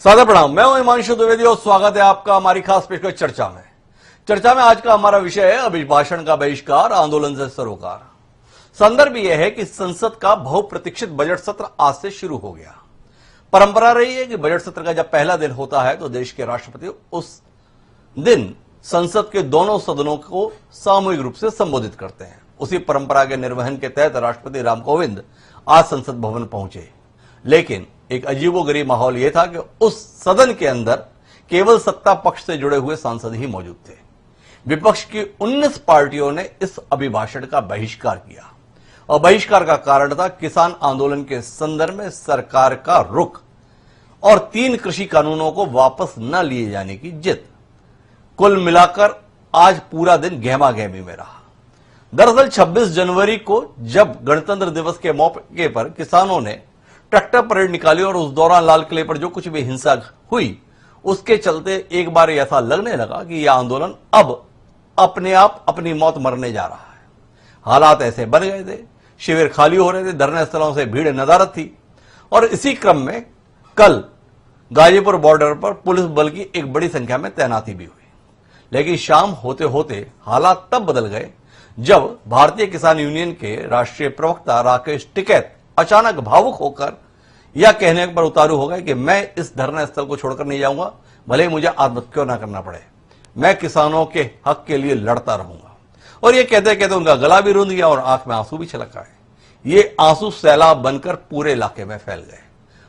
सादर प्रणाम। मैं हूं हिमांशु द्विवेदी और स्वागत है आपका हमारी खास पेशकश चर्चा में आज का हमारा विषय है अभिभाषण का बहिष्कार, आंदोलन से सरोकार। संदर्भ यह है कि संसद का बहुप्रतीक्षित बजट सत्र आज से शुरू हो गया। परंपरा रही है कि बजट सत्र का जब पहला दिन होता है तो देश के राष्ट्रपति उस दिन संसद के दोनों सदनों को सामूहिक रूप से संबोधित करते हैं। उसी परंपरा के निर्वहन के तहत राष्ट्रपति राम कोविंद आज संसद भवन पहुंचे, लेकिन एक अजीबोगरीब माहौल यह था कि उस सदन के अंदर केवल सत्ता पक्ष से जुड़े हुए सांसद ही मौजूद थे। विपक्ष की 19 पार्टियों ने इस अभिभाषण का बहिष्कार किया और बहिष्कार का कारण था किसान आंदोलन के संदर्भ में सरकार का रुख और 3 कृषि कानूनों को वापस न लिए जाने की जिद। कुल मिलाकर आज पूरा दिन गहमा गहमी में रहा। दरअसल 26 जनवरी को जब गणतंत्र दिवस के मौके पर किसानों ने ट्रैक्टर परेड निकाली और उस दौरान लाल किले पर जो कुछ भी हिंसा हुई, उसके चलते एक बार ऐसा लगने लगा कि यह आंदोलन अब अपने आप अपनी मौत मरने जा रहा है। हालात ऐसे बन गए थे, शिविर खाली हो रहे थे, धरने स्थलों से भीड़ नदारत थी और इसी क्रम में कल गाजीपुर बॉर्डर पर पुलिस बल की एक बड़ी संख्या में तैनाती भी हुई। लेकिन शाम होते होते हालात तब बदल गए जब भारतीय किसान यूनियन के राष्ट्रीय प्रवक्ता राकेश टिकैत अचानक भावुक होकर यह कहने पर उतारू हो गए कि मैं इस धरना स्थल को छोड़कर नहीं जाऊंगा, भले ही मुझे आत्महत्या क्यों ना करना पड़े, मैं किसानों के हक के लिए लड़ता रहूंगा। और यह कहते कहते उनका गला भी रुंध गया और आंख में आंसू भी छलक आए। ये आंसू सैलाब बनकर पूरे इलाके में फैल गए।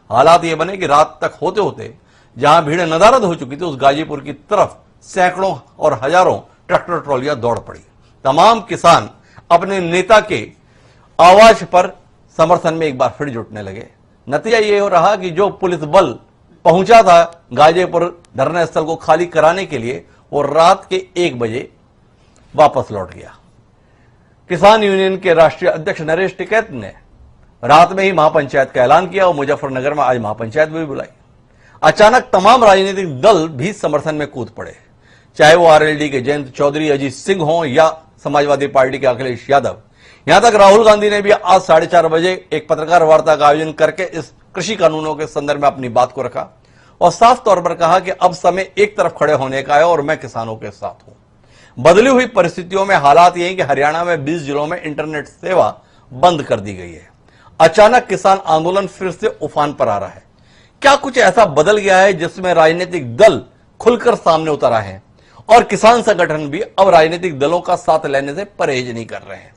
हालात ये बने कि रात तक होते होते जहां भीड़ नदारद हो चुकी थी, उस गाजीपुर की तरफ सैकड़ों और हजारों ट्रैक्टर ट्रॉलियां दौड़ पड़ी। तमाम किसान अपने नेता के आवाज पर समर्थन में एक बार फिर जुटने लगे। नतीजा यह हो रहा कि जो पुलिस बल पहुंचा था गाजीपुर धरना स्थल को खाली कराने के लिए, वो रात के 1 बजे वापस लौट गया। किसान यूनियन के राष्ट्रीय अध्यक्ष नरेश टिकैत ने रात में ही महापंचायत का ऐलान किया और मुजफ्फरनगर में आज महापंचायत भी बुलाई। अचानक तमाम राजनीतिक दल भी समर्थन में कूद पड़े, चाहे वो आरएलडी के जयंत चौधरी, अजीत सिंह हो या समाजवादी पार्टी के अखिलेश यादव। यहां तक राहुल गांधी ने भी आज 4:30 बजे एक पत्रकार वार्ता का आयोजन करके इस कृषि कानूनों के संदर्भ में अपनी बात को रखा और साफ तौर पर कहा कि अब समय एक तरफ खड़े होने का है और मैं किसानों के साथ हूं। बदली हुई परिस्थितियों में हालात ये हैं कि हरियाणा में 20 जिलों में इंटरनेट सेवा बंद कर दी गई है। अचानक किसान आंदोलन फिर से उफान पर आ रहा है। क्या कुछ ऐसा बदल गया है जिसमें राजनीतिक दल खुलकर सामने उतर आए हैं और किसान संगठन भी अब राजनीतिक दलों का साथ लेने से परहेज नहीं कर रहे हैं?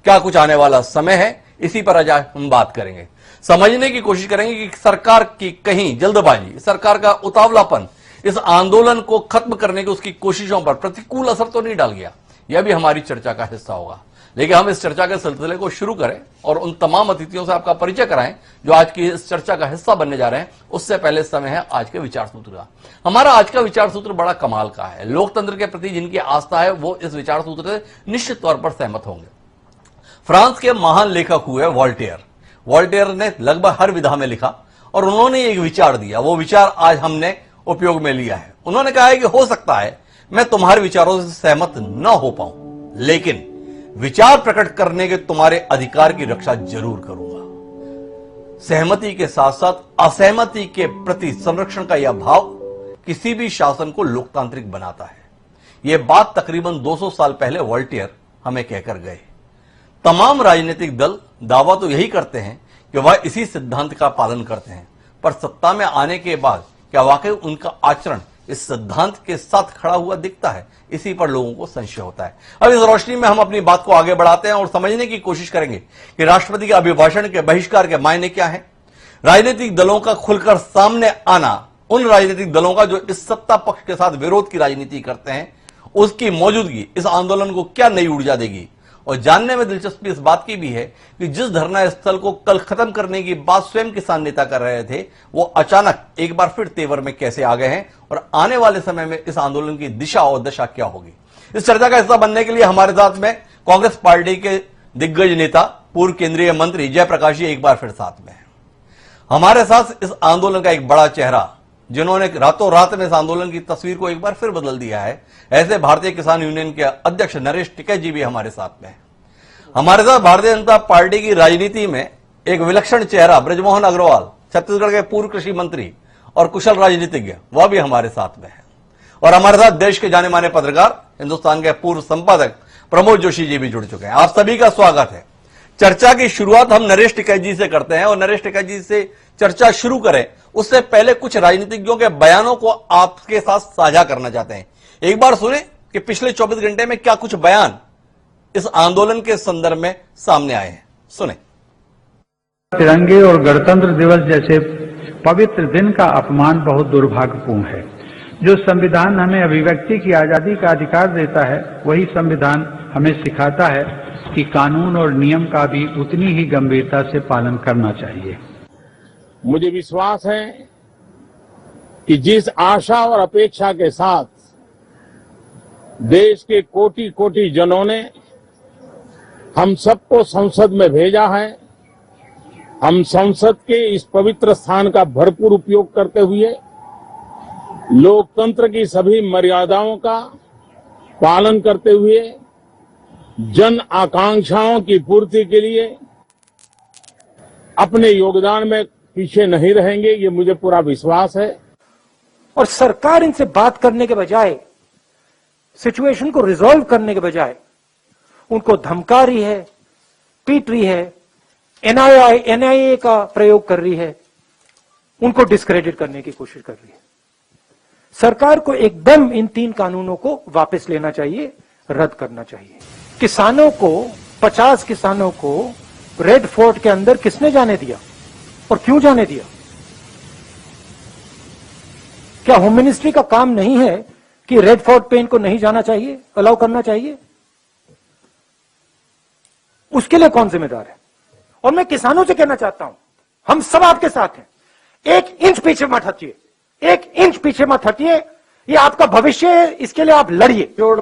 क्या कुछ आने वाला समय है? इसी पर आज हम बात करेंगे, समझने की कोशिश करेंगे कि सरकार की कहीं जल्दबाजी, सरकार का उतावलापन इस आंदोलन को खत्म करने की उसकी कोशिशों पर प्रतिकूल असर तो नहीं डाल गया। यह भी हमारी चर्चा का हिस्सा होगा। लेकिन हम इस चर्चा के सिलसिले को शुरू करें और उन तमाम अतिथियों से आपका परिचय कराएं जो आज की इस चर्चा का हिस्सा बनने जा रहे हैं। उससे पहले समय है आज के विचार सूत्र का। हमारा आज का विचार सूत्र बड़ा कमाल का है। लोकतंत्र के प्रति जिनकी आस्था है वो इस विचार सूत्र से निश्चित तौर पर सहमत होंगे। फ्रांस के महान लेखक हुए वॉल्टेयर। वॉल्टेयर ने लगभग हर विधा में लिखा और उन्होंने एक विचार दिया। वो विचार आज हमने उपयोग में लिया है। उन्होंने कहा है कि हो सकता है मैं तुम्हारे विचारों से सहमत न हो पाऊं, लेकिन विचार प्रकट करने के तुम्हारे अधिकार की रक्षा जरूर करूंगा। सहमति के साथ साथ असहमति के प्रति संरक्षण का यह भाव किसी भी शासन को लोकतांत्रिक बनाता है। यह बात तकरीबन 200 साल पहले वॉल्टेयर हमें कहकर गए। तमाम राजनीतिक दल दावा तो यही करते हैं कि वह इसी सिद्धांत का पालन करते हैं, पर सत्ता में आने के बाद क्या वाकई उनका आचरण इस सिद्धांत के साथ खड़ा हुआ दिखता है? इसी पर लोगों को संशय होता है। अब इस रोशनी में हम अपनी बात को आगे बढ़ाते हैं और समझने की कोशिश करेंगे कि राष्ट्रपति के अभिभाषण के बहिष्कार के मायने क्या है, राजनीतिक दलों का खुलकर सामने आना, उन राजनीतिक दलों का जो इस सत्ता पक्ष के साथ विरोध की राजनीति करते हैं, उसकी मौजूदगी इस आंदोलन को क्या नई ऊर्जा देगी। और जानने में दिलचस्पी इस बात की भी है कि जिस धरना स्थल को कल खत्म करने की बात स्वयं किसान नेता कर रहे थे, वो अचानक एक बार फिर तेवर में कैसे आ गए हैं और आने वाले समय में इस आंदोलन की दिशा और दशा क्या होगी। इस चर्चा का हिस्सा बनने के लिए हमारे साथ में कांग्रेस पार्टी के दिग्गज नेता, पूर्व केंद्रीय मंत्री जयप्रकाश जी एक बार फिर साथ में हैं। हमारे साथ इस आंदोलन का एक बड़ा चेहरा, जिन्होंने रातों रात में इस आंदोलन की तस्वीर को एक बार फिर बदल दिया है, ऐसे भारतीय किसान यूनियन के अध्यक्ष नरेश टिकैत जी भी हमारे साथ में हैं। हमारे साथ भारतीय जनता पार्टी की राजनीति में एक विलक्षण चेहरा ब्रजमोहन अग्रवाल, छत्तीसगढ़ के पूर्व कृषि मंत्री और कुशल राजनीतिज्ञ वह भी हमारे साथ में है। और हमारे साथ देश के जाने माने पत्रकार, हिंदुस्तान के पूर्व संपादक प्रमोद जोशी जी भी जुड़ चुके हैं। आप सभी का स्वागत है। चर्चा की शुरुआत हम नरेश टिकैत जी से करते हैं और नरेश टिकैत जी से चर्चा शुरू करें उससे पहले कुछ राजनीतिज्ञों के बयानों को आपके साथ साझा करना चाहते हैं। एक बार सुने कि पिछले 24 घंटे में क्या कुछ बयान इस आंदोलन के संदर्भ में सामने आए हैं। सुने। तिरंगे और गणतंत्र दिवस जैसे पवित्र दिन का अपमान बहुत दुर्भाग्यपूर्ण है। जो संविधान हमें अभिव्यक्ति की आजादी का अधिकार देता है, वही संविधान हमें सिखाता है कि कानून और नियम का भी उतनी ही गंभीरता से पालन करना चाहिए। मुझे विश्वास है कि जिस आशा और अपेक्षा के साथ देश के कोटि कोटि जनों ने हम सबको संसद में भेजा है, हम संसद के इस पवित्र स्थान का भरपूर उपयोग करते हुए लोकतंत्र की सभी मर्यादाओं का पालन करते हुए जन आकांक्षाओं की पूर्ति के लिए अपने योगदान में पीछे नहीं रहेंगे, ये मुझे पूरा विश्वास है। और सरकार इनसे बात करने के बजाय, सिचुएशन को रिजॉल्व करने के बजाय उनको धमका रही है, पीट रही है, एनआईए का प्रयोग कर रही है, उनको डिस्क्रेडिट करने की कोशिश कर रही है। सरकार को एकदम इन 3 कानूनों को वापस लेना चाहिए, रद्द करना चाहिए। किसानों को, 50 किसानों को रेड फोर्ट के अंदर किसने जाने दिया और क्यों जाने दिया? क्या होम मिनिस्ट्री का काम नहीं है कि रेड फोर्ट पे इनको नहीं जाना चाहिए, अलाउ करना चाहिए? उसके लिए कौन जिम्मेदार है? और मैं किसानों से कहना चाहता हूं, हम सब आपके साथ हैं। 1 इंच पीछे मत हटिए, 1 इंच पीछे मत हटिए। ये आपका भविष्य है, इसके लिए आप लड़िए। होगी और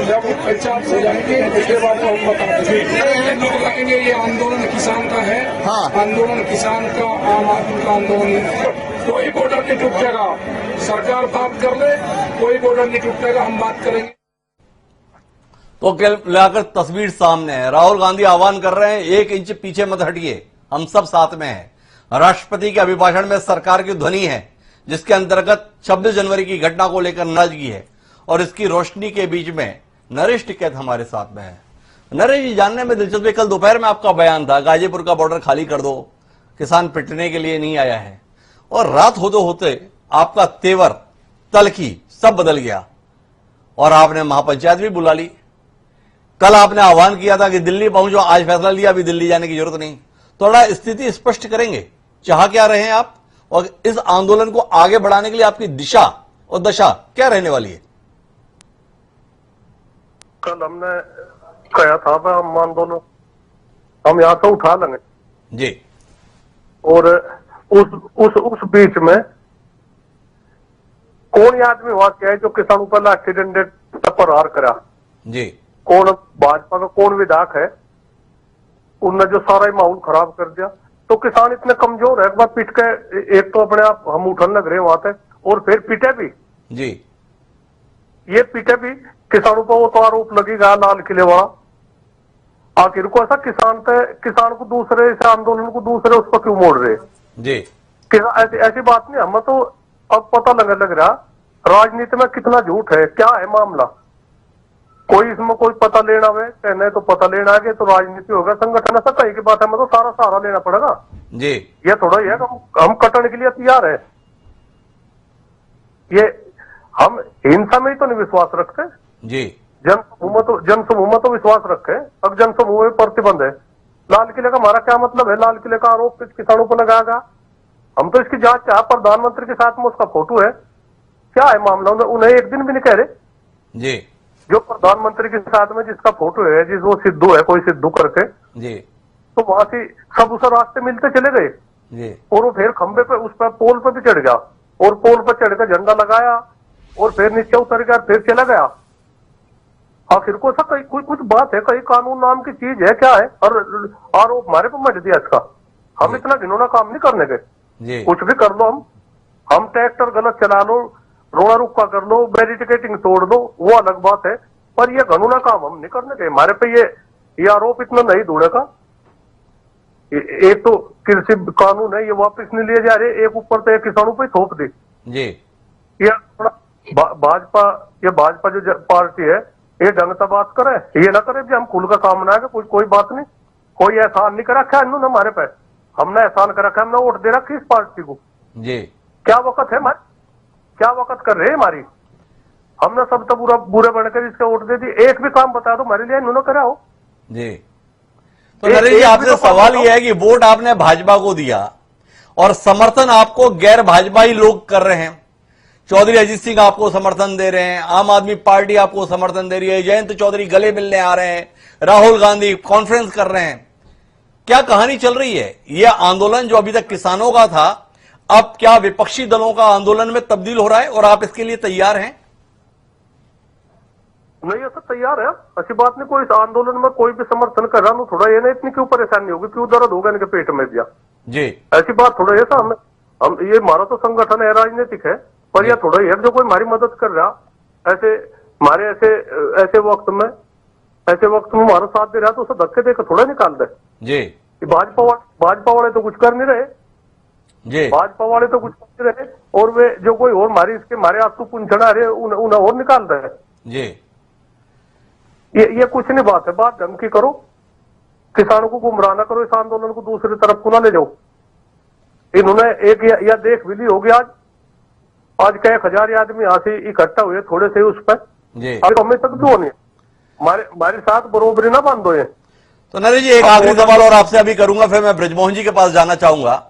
जब पंचायत हो जाएंगे उसके बाद तो हम बता देंगे। ये आंदोलन किसान का है। हाँ। आंदोलन किसान का, आम आदमी का आंदोलन। कोई बॉर्डर नहीं टूटेगा, सरकार बात कर ले, कोई बॉर्डर नहीं टूटेगा, हम बात करेंगे। तो कल मिलाकर तस्वीर सामने है। राहुल गांधी आह्वान कर रहे हैं 1 इंच पीछे मत हटिए, हम सब साथ में हैं। राष्ट्रपति के अभिभाषण में सरकार की ध्वनि है, जिसके अंतर्गत 26 जनवरी की घटना को लेकर नाराजगी है और इसकी रोशनी के बीच में नरेश टिकैत हमारे साथ में है। नरेश जी, जानने में दिलचस्पी, कल दोपहर में आपका बयान था गाजीपुर का बॉर्डर खाली कर दो, किसान पिटने के लिए नहीं आया है, और रात होते होते आपका तेवर, तलखी सब बदल गया और आपने महापंचायत भी बुला ली। कल आपने आह्वान किया था कि दिल्ली पहुंचो, आज फैसला लिया, अभी दिल्ली जाने की जरूरत नहीं। थोड़ा स्थिति स्पष्ट करेंगे, चाह क्या रहे हैं आप, और इस आंदोलन को आगे बढ़ाने के लिए आपकी दिशा और दशा क्या रहने वाली है? कल हमने कहा था हम आंदोलन हम यहाँ से उठा लेंगे जी, और उस बीच में कौन आदमी वहां क्या है जो किसानों पर लाठी डंडे प्रहार करा जी, कौन भाजपा का कौन विधायक है, उनने जो सारा ही माहौल खराब कर दिया। तो किसान इतने कमजोर है, एक बार पिट के, एक तो अपने आप हम उठने लग रहे हैं वहां से, और फिर पिटे भी जी, ये पीटे भी किसानों पर वो तो आरोप लगेगा लाल किले वाला। आखिर को ऐसा किसान को दूसरे इस आंदोलन को दूसरे उस पर क्यों मोड़ रहे जी? ऐसी बात नहीं। हमें तो अब पता लग रहा राजनीति में कितना झूठ है, क्या है मामला। कोई इसमें कोई पता लेना है, कहना है तो पता लेना है तो राजनीति होगा, संगठन ऐसा कहीं की बात है, हमें तो सारा सहारा लेना पड़ेगा जी। ये थोड़ा ही है हम कटने के लिए तैयार है। ये हम हिंसा में ही तो नहीं विश्वास रखते जी। जनसमूह में तो विश्वास रखे। अब जनसमूह में प्रतिबंध है। लाल किले का हमारा क्या मतलब है? लाल किले का आरोप किसानों पर लगाएगा? हम तो इसकी जांच चाह, प्रधानमंत्री के साथ में उसका फोटो है, क्या है मामला? उन्हें एक दिन भी नहीं कह रहे जी। जो प्रधानमंत्री के साथ में जिसका फोटो है, जिस वो सिद्धू है, कोई सिद्धू करके जी, तो वहां से सब उस रास्ते मिलते चले गए जी। और वो फिर खंबे पे, उस पर पोल पे भी चढ़ गया और पोल पर चढ़कर झंडा लगाया और फिर नीचे उतर गया, फिर चला गया। आखिर को ऐसा कोई कुछ बात है, कहीं कानून नाम की चीज है क्या है? और आरोप हमारे पे मच दिया इसका। हम इतना घिनौना काम नहीं करने के। कुछ भी कर लो, हम ट्रैक्टर गलत चला लो, रोड़ा रुक्का कर लो, बैरिकेडिंग तोड़ दो, वो अलग बात है, पर ये घिनौना काम हम नहीं करने के। हमारे पे ये आरोप इतना नहीं दूड़ेगा। एक तो कृषि कानून है ये वापस नहीं लिए जा रहे, एक ऊपर तो एक किसानों पे थोप दे। जी ये भाजपा जो पार्टी है ये ढंग से बात करे, ये ना करे कि हम खुल का काम ना है, कोई बात नहीं, कोई एहसान नहीं कर रखा है इन्होंने हमारे पे, हमने एहसान कर रखा है, हमने वोट दे रखी इस पार्टी को। जी क्या वक्त है हमारी, क्या वक्त कर रहे हैं हमारी, हमने सब तो बुरे बनकर इसका वोट दे दी। एक भी काम बता दो हमारे लिए इन्होंने करा हो। जी तो नरेश जी आपसे सवाल यह है कि वोट आपने भाजपा को दिया और समर्थन आपको गैर भाजपा ही लोग कर रहे हैं। चौधरी अजीत सिंह आपको समर्थन दे रहे हैं, आम आदमी पार्टी आपको समर्थन दे रही है, जयंत चौधरी गले मिलने आ रहे हैं, राहुल गांधी कॉन्फ्रेंस कर रहे हैं। क्या कहानी चल रही है? यह आंदोलन जो अभी तक किसानों का था अब क्या विपक्षी दलों का आंदोलन में तब्दील हो रहा है और आप इसके लिए तैयार हैं? नहीं ऐसा तैयार है, अच्छी बात नहीं, कोई इस आंदोलन में कोई भी समर्थन कर रहा हूं, थोड़ा ये ना इतनी क्यों परेशानी होगी, क्यों दर्द होगा इनके पेट में दिया जी, ऐसी बात थोड़ा ऐसा हम ये हमारा तो संगठन है राजनीतिक है, पर यह थोड़ा ये जो कोई हमारी मदद कर रहा ऐसे हमारे ऐसे वक्त में हमारा साथ दे रहा तो उसे धक्के देकर थोड़ा निकाल दे जी। भाजपा वाले तो कुछ कर नहीं रहे जी भाजपा वाले तो कुछ कर नहीं रहे, और वे जो कोई और हमारे आंसू पूंछना रहे उन्हें और निकाल रहे जी। ये कुछ नहीं बात है, बात ढंग की करो, किसानों को गुमराह ना करो, इस आंदोलन को दूसरी तरफ को ना ले जाओ। इन्होंने एक या देख भी ली होगी आज कई हजार आदमी यहाँ से इकट्ठा हुए थोड़े से उस पर, अब हमें तक भी होनी हमारे साथ बरोबरी ना बंद हुए। तो नरेश जी एक आखिरी सवाल और आपसे अभी करूंगा, फिर मैं ब्रजमोहन जी के पास जाना चाहूंगा।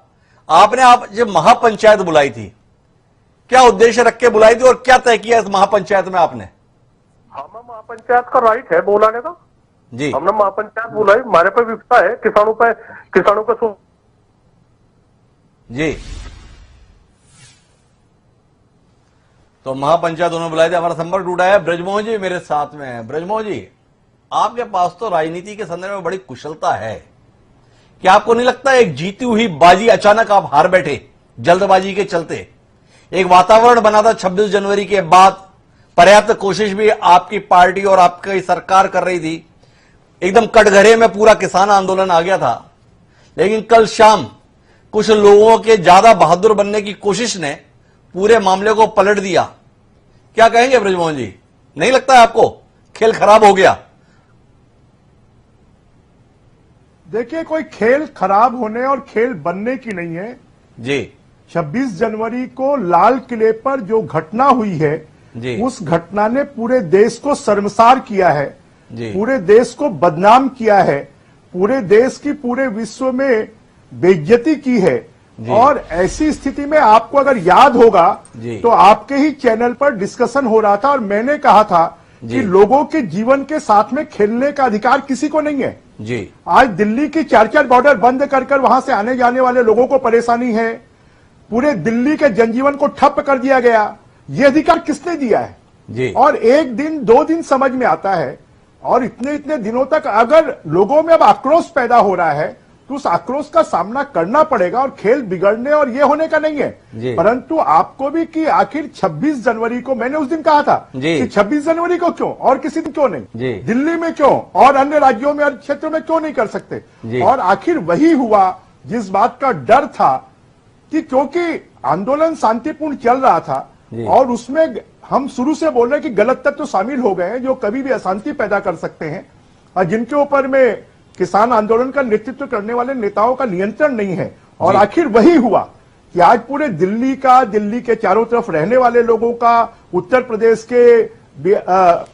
आप जब महापंचायत बुलाई थी, क्या उद्देश्य रख के बुलाई थी और क्या तय किया इस महापंचायत में आपने? हमें महापंचायत का राइट है बुलाने का जी, हमने महापंचायत बुलाई, हमारे पे विपता है किसानों का जी। तो महापंचायत उन्होंने बुलाए थे। हमारा संपर्क टूटा है, ब्रजमोहन जी मेरे साथ में है। ब्रजमोहन जी आपके पास तो राजनीति के संदर्भ में बड़ी कुशलता है, क्या आपको नहीं लगता एक जीती हुई बाजी अचानक आप हार बैठे जल्दबाजी के चलते? एक वातावरण बना था 26 जनवरी के बाद, पर्याप्त कोशिश भी आपकी पार्टी और आपकी सरकार कर रही थी, एकदम कटघरे में पूरा किसान आंदोलन आ गया था, लेकिन कल शाम कुछ लोगों के ज्यादा बहादुर बनने की कोशिश ने पूरे मामले को पलट दिया। क्या कहेंगे ब्रजमोहन जी, नहीं लगता है आपको खेल खराब हो गया? देखिए कोई खेल खराब होने और खेल बनने की नहीं है जी। 26 जनवरी को लाल किले पर जो घटना हुई है जी। उस घटना ने पूरे देश को शर्मसार किया है जी। पूरे देश को बदनाम किया है, पूरे देश की पूरे विश्व में बेइज्जती की है। और ऐसी स्थिति में आपको अगर याद होगा तो आपके ही चैनल पर डिस्कशन हो रहा था और मैंने कहा था कि लोगों के जीवन के साथ में खेलने का अधिकार किसी को नहीं है जी। आज दिल्ली की 4 बॉर्डर बंद कर वहां से आने जाने वाले लोगों को परेशानी है, पूरे दिल्ली के जनजीवन को ठप कर दिया गया, ये अधिकार किसने दिया है जी। और एक दिन 2 दिन समझ में आता है और इतने दिनों तक अगर लोगों में अब आक्रोश पैदा हो रहा है तो उस आक्रोश का सामना करना पड़ेगा और खेल बिगड़ने और ये होने का नहीं है। परंतु आपको भी कि आखिर 26 जनवरी को मैंने उस दिन कहा था कि 26 जनवरी को क्यों और किसी दिन क्यों नहीं, दिल्ली में क्यों और अन्य राज्यों में और क्षेत्रों में क्यों नहीं कर सकते। और आखिर वही हुआ जिस बात का डर था कि क्योंकि आंदोलन शांतिपूर्ण चल रहा था और उसमें हम शुरू से बोल रहे हैं कि गलत तत्व तो शामिल हो गए हैं जो कभी भी अशांति पैदा कर सकते हैं और जिनके ऊपर में किसान आंदोलन का नेतृत्व करने वाले नेताओं का नियंत्रण नहीं है। और आखिर वही हुआ कि आज पूरे दिल्ली के चारों तरफ रहने वाले लोगों का, उत्तर प्रदेश के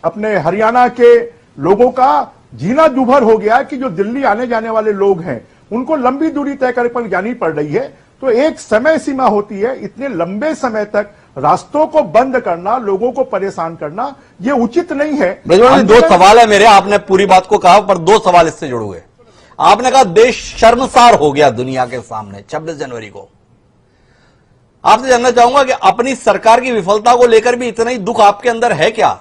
अपने हरियाणा के लोगों का जीना दुभर हो गया कि जो दिल्ली आने जाने वाले लोग हैं उनको लंबी दूरी तय कर जानी पड़ रही है। तो एक समय सीमा होती है, इतने लंबे समय तक रास्तों को बंद करना, लोगों को परेशान करना, ये उचित नहीं है। ब्रजमोहन जी 2 सवाल है मेरे, आपने पूरी बात को कहा पर 2 सवाल इससे जुड़े हुए। आपने कहा देश शर्मसार हो गया दुनिया के सामने 26 जनवरी को। आपसे जानना चाहूंगा कि अपनी सरकार की विफलता को लेकर भी इतना ही दुख आपके अंदर है क्या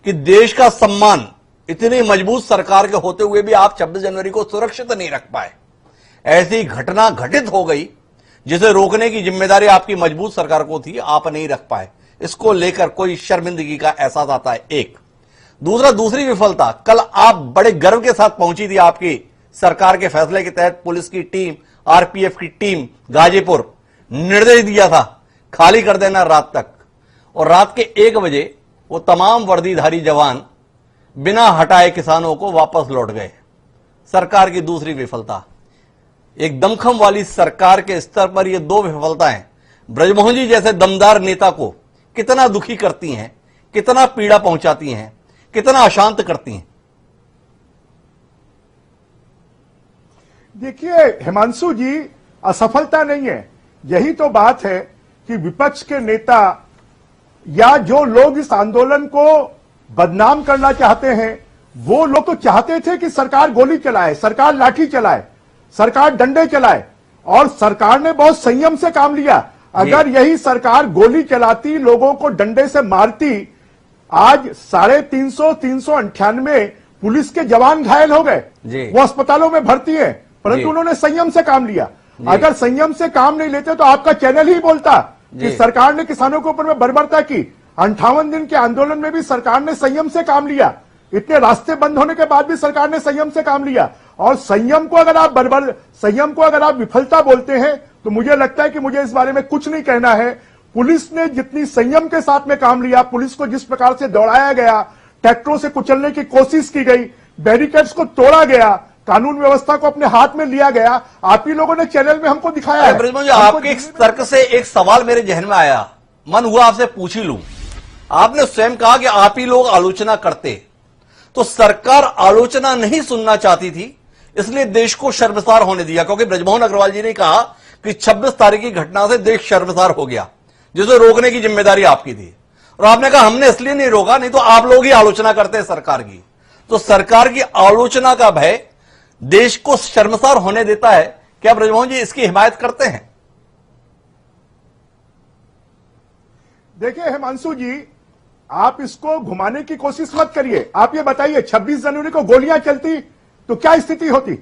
कि देश का सम्मान इतनी मजबूत सरकार के होते हुए भी आप 26 जनवरी को सुरक्षित नहीं रख पाए? ऐसी घटना घटित हो गई जिसे रोकने की जिम्मेदारी आपकी मजबूत सरकार को थी, आप नहीं रख पाए, इसको लेकर कोई शर्मिंदगी का एहसास आता है? एक दूसरी विफलता, कल आप बड़े गर्व के साथ पहुंची थी आपकी सरकार के फैसले के तहत पुलिस की टीम, आरपीएफ की टीम गाजीपुर निर्देश दिया था खाली कर देना रात तक, और रात के 1 बजे वो तमाम वर्दीधारी जवान बिना हटाए किसानों को वापस लौट गए। सरकार की दूसरी विफलता, एक दमखम वाली सरकार के स्तर पर ये 2 विफलताएं ब्रजमोहन जी जैसे दमदार नेता को कितना दुखी करती हैं, कितना पीड़ा पहुंचाती हैं, कितना अशांत करती हैं। देखिए हिमांशु जी, असफलता नहीं है, यही तो बात है कि विपक्ष के नेता या जो लोग इस आंदोलन को बदनाम करना चाहते हैं, वो लोग तो चाहते थे कि सरकार गोली चलाए, सरकार लाठी चलाए, सरकार डंडे चलाए, और सरकार ने बहुत संयम से काम लिया। अगर यही सरकार गोली चलाती, लोगों को डंडे से मारती, आज 398 पुलिस के जवान घायल हो गए, वो अस्पतालों में भर्ती हैं, परंतु उन्होंने संयम से काम लिया। अगर संयम से काम नहीं लेते तो आपका चैनल ही बोलता कि सरकार ने किसानों के ऊपर में बर्बरता की। 58 दिन के आंदोलन में भी सरकार ने संयम से काम लिया, इतने रास्ते बंद होने के बाद भी सरकार ने संयम से काम लिया। और संयम को अगर आप विफलता बोलते हैं तो मुझे लगता है कि मुझे इस बारे में कुछ नहीं कहना है। पुलिस ने जितनी संयम के साथ में काम लिया, पुलिस को जिस प्रकार से दौड़ाया गया, ट्रैक्टरों से कुचलने की कोशिश की गई, बैरिकेड्स को तोड़ा गया, कानून व्यवस्था को अपने हाथ में लिया गया, आप ही लोगों ने चैनल में हमको दिखाया है। आपके एक तर्क से एक सवाल मेरे जहन में आया, मन हुआ आपसे पूछ ही लूं। आपने स्वयं कहा कि आप ही लोग आलोचना करते, तो सरकार आलोचना नहीं सुनना चाहती थी, इसलिए देश को शर्मसार होने दिया। क्योंकि ब्रजमोहन अग्रवाल जी ने कहा कि 26 तारीख की घटना से देश शर्मसार हो गया, जिसे रोकने की जिम्मेदारी आपकी थी, और आपने कहा हमने इसलिए नहीं रोका, नहीं तो आप लोग ही आलोचना करते सरकार की। तो सरकार की आलोचना का भय देश को शर्मसार होने देता है। क्या ब्रजमोहन जी इसकी हिमायत करते हैं? देखिए हिमांशु जी, आप इसको घुमाने की कोशिश मत करिए। आप ये बताइए, 26 जनवरी को गोलियां चलती तो क्या स्थिति होती?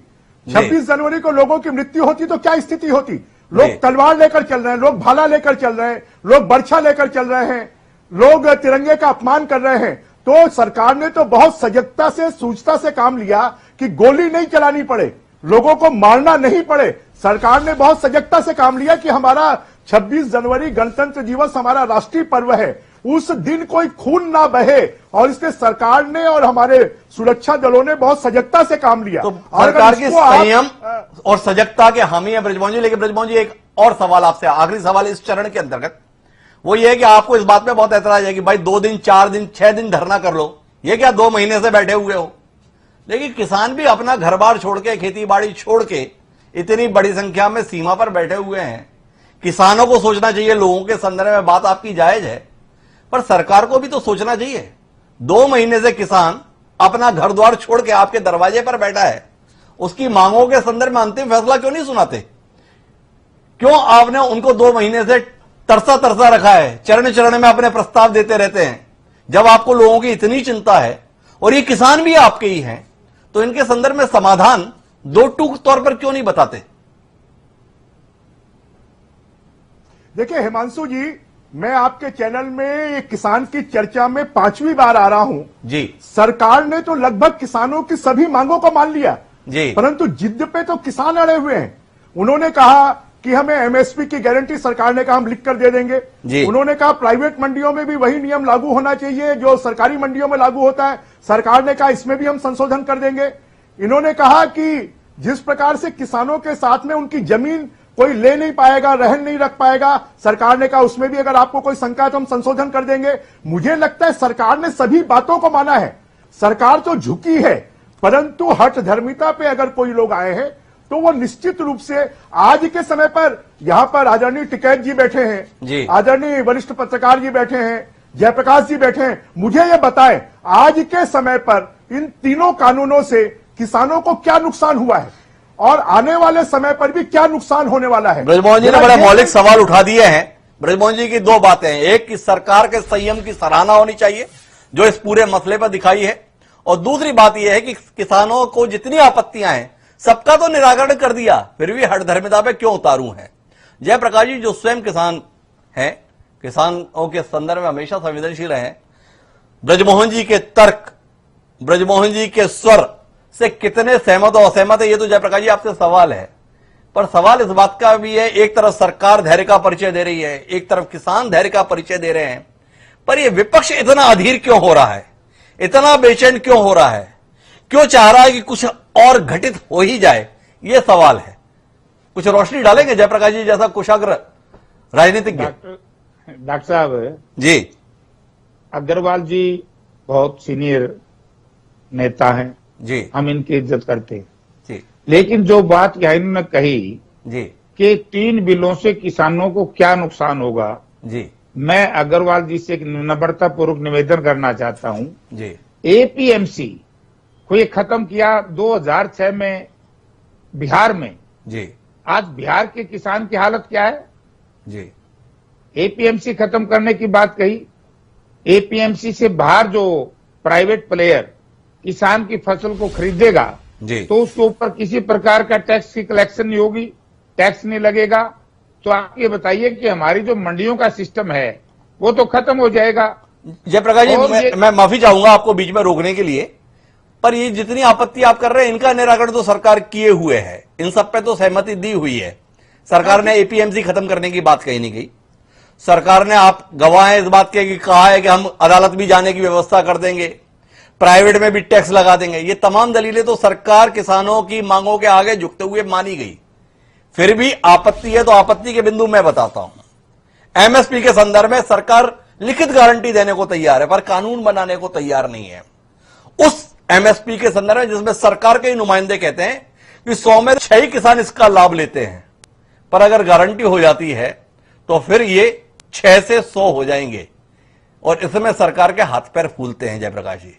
26 जनवरी को लोगों की मृत्यु होती तो क्या स्थिति होती? लोग तलवार लेकर चल रहे हैं, लोग भाला लेकर चल रहे हैं, लोग बर्छा लेकर चल रहे हैं, लोग तिरंगे का अपमान कर रहे हैं। तो सरकार ने तो बहुत सजगता से, सूझता से काम लिया कि गोली नहीं चलानी पड़े, लोगों को मारना नहीं पड़े। सरकार ने बहुत सजगता से काम लिया कि हमारा 26 जनवरी गणतंत्र दिवस हमारा राष्ट्रीय पर्व है, उस दिन कोई खून ना बहे, और इसलिए सरकार ने और हमारे सुरक्षा दलों ने बहुत सजगता से काम लिया। तो सरकार की संयम और सजगता के हामी है ब्रजमोहन जी। लेकिन ब्रजमोहन जी, एक और सवाल आपसे, आखिरी सवाल इस चरण के अंतर्गत, वो ये है कि आपको इस बात पे बहुत ऐतराज है कि भाई 2 दिन, 4 दिन, 6 दिन धरना कर लो, ये क्या 2 महीने से बैठे हुए हो? लेकिन किसान भी अपना घर बार छोड़ के, खेती बाड़ी छोड़ के इतनी बड़ी संख्या में सीमा पर बैठे हुए हैं। किसानों को सोचना चाहिए, लोगों के संदर्भ में बात आपकी जायज है, पर सरकार को भी तो सोचना चाहिए। 2 महीने से किसान अपना घर द्वार छोड़ के आपके दरवाजे पर बैठा है, उसकी मांगों के संदर्भ में अंतिम फैसला क्यों नहीं सुनाते? क्यों आपने उनको 2 महीने से तरसा रखा है, चरण चरण में अपने प्रस्ताव देते रहते हैं? जब आपको लोगों की इतनी चिंता है और ये किसान भी आपके ही हैं, तो इनके संदर्भ में समाधान 2 टूक तौर पर क्यों नहीं बताते? देखिए हिमांशु जी, मैं आपके चैनल में एक किसान की चर्चा में 5वीं बार आ रहा हूं जी। सरकार ने तो लगभग किसानों की सभी मांगों को मान लिया जी, परंतु जिद पे तो किसान अड़े हुए हैं। उन्होंने कहा कि हमें एमएसपी की गारंटी, सरकार ने कहा हम लिख कर दे देंगे जी। उन्होंने कहा प्राइवेट मंडियों में भी वही नियम लागू होना चाहिए जो सरकारी मंडियों में लागू होता है, सरकार ने कहा इसमें भी हम संशोधन कर देंगे। इन्होंने कहा कि जिस प्रकार से किसानों के साथ में उनकी जमीन कोई ले नहीं पाएगा, रहन नहीं रख पाएगा, सरकार ने कहा उसमें भी अगर आपको कोई शंका है तो हम संशोधन कर देंगे। मुझे लगता है सरकार ने सभी बातों को माना है, सरकार तो झुकी है, परंतु हठ धर्मिता पे अगर कोई लोग आए हैं तो वो निश्चित रूप से आज के समय पर, यहां पर आदरणीय टिकैत जी बैठे हैं, आदरणीय वरिष्ठ पत्रकार जी बैठे हैं, जयप्रकाश जी बैठे हैं, मुझे ये बताएं आज के समय पर इन तीनों कानूनों से किसानों को क्या नुकसान हुआ है और आने वाले समय पर भी क्या नुकसान होने वाला है? ब्रजमोहन जी ने बड़े मौलिक सवाल उठा दिए हैं। ब्रजमोहन जी की 2 बातें हैं, एक कि सरकार के संयम की सराहना होनी चाहिए जो इस पूरे मसले पर दिखाई है, और दूसरी बात यह है कि किसानों को जितनी आपत्तियां हैं सबका तो निराकरण कर दिया, फिर भी हठ धर्मिता पे क्यों उतारू है? जयप्रकाश जी जो स्वयं किसान हैं, किसानों के संदर्भ में हमेशा संवेदनशील रहे हैं, ब्रजमोहन जी के तर्क, ब्रजमोहन जी के स्वर से कितने सहमत और असहमत है, ये तो जयप्रकाश जी आपसे सवाल है। पर सवाल इस बात का भी है, एक तरफ सरकार धैर्य का परिचय दे रही है, एक तरफ किसान धैर्य का परिचय दे रहे हैं, पर यह विपक्ष इतना अधीर क्यों हो रहा है, इतना बेचैन क्यों हो रहा है, क्यों चाह रहा है कि कुछ और घटित हो ही जाए, यह सवाल है। कुछ रोशनी डालेंगे जयप्रकाश जी जैसा कुशाग्र राजनीतिज्ञ? डॉक्टर साहब जी, अग्रवाल जी बहुत सीनियर नेता हैं जी, हम इनकी इज्जत करते हैं, जी, लेकिन जो बात यहाँ इन्होंने कही जी, कि 3 बिलों से किसानों को क्या नुकसान होगा, जी, मैं अग्रवाल जी से एक नम्रता पूर्वक निवेदन करना चाहता हूं। जी, एपीएमसी को ये खत्म किया 2006 में बिहार में। जी, आज बिहार के किसान की हालत क्या है? जी, एपीएमसी खत्म करने की बात कही, एपीएमसी से बाहर जो प्राइवेट प्लेयर किसान की फसल को खरीदेगा जी, तो उसके ऊपर किसी प्रकार का टैक्स की कलेक्शन नहीं होगी, टैक्स नहीं लगेगा। तो आप ये बताइए कि हमारी जो मंडियों का सिस्टम है वो तो खत्म हो जाएगा। जयप्रकाश जी, और मैं माफी चाहूंगा आपको बीच में रोकने के लिए, पर ये जितनी आपत्ति आप कर रहे हैं इनका निराकरण तो सरकार किए हुए है, इन सब पे तो सहमति दी हुई है। सरकार ने एपीएमसी खत्म करने की बात कही नहीं गई, सरकार ने, आप गवाह हैं इस बात के, कि कहा है कि हम अदालत भी जाने की व्यवस्था कर देंगे, प्राइवेट में भी टैक्स लगा देंगे। ये तमाम दलीलें तो सरकार किसानों की मांगों के आगे झुकते हुए मानी गई। फिर भी आपत्ति है तो आपत्ति के बिंदु मैं बताता हूं। एमएसपी के संदर्भ में सरकार लिखित गारंटी देने को तैयार है, पर कानून बनाने को तैयार नहीं है। उस एमएसपी के संदर्भ में जिसमें सरकार के नुमाइंदे कहते हैं कि 100 में 6 ही किसान इसका लाभ लेते हैं, पर अगर गारंटी हो जाती है तो फिर ये 6 से 100 हो जाएंगे, और इसमें सरकार के हाथ पैर फूलते हैं। जयप्रकाश जी,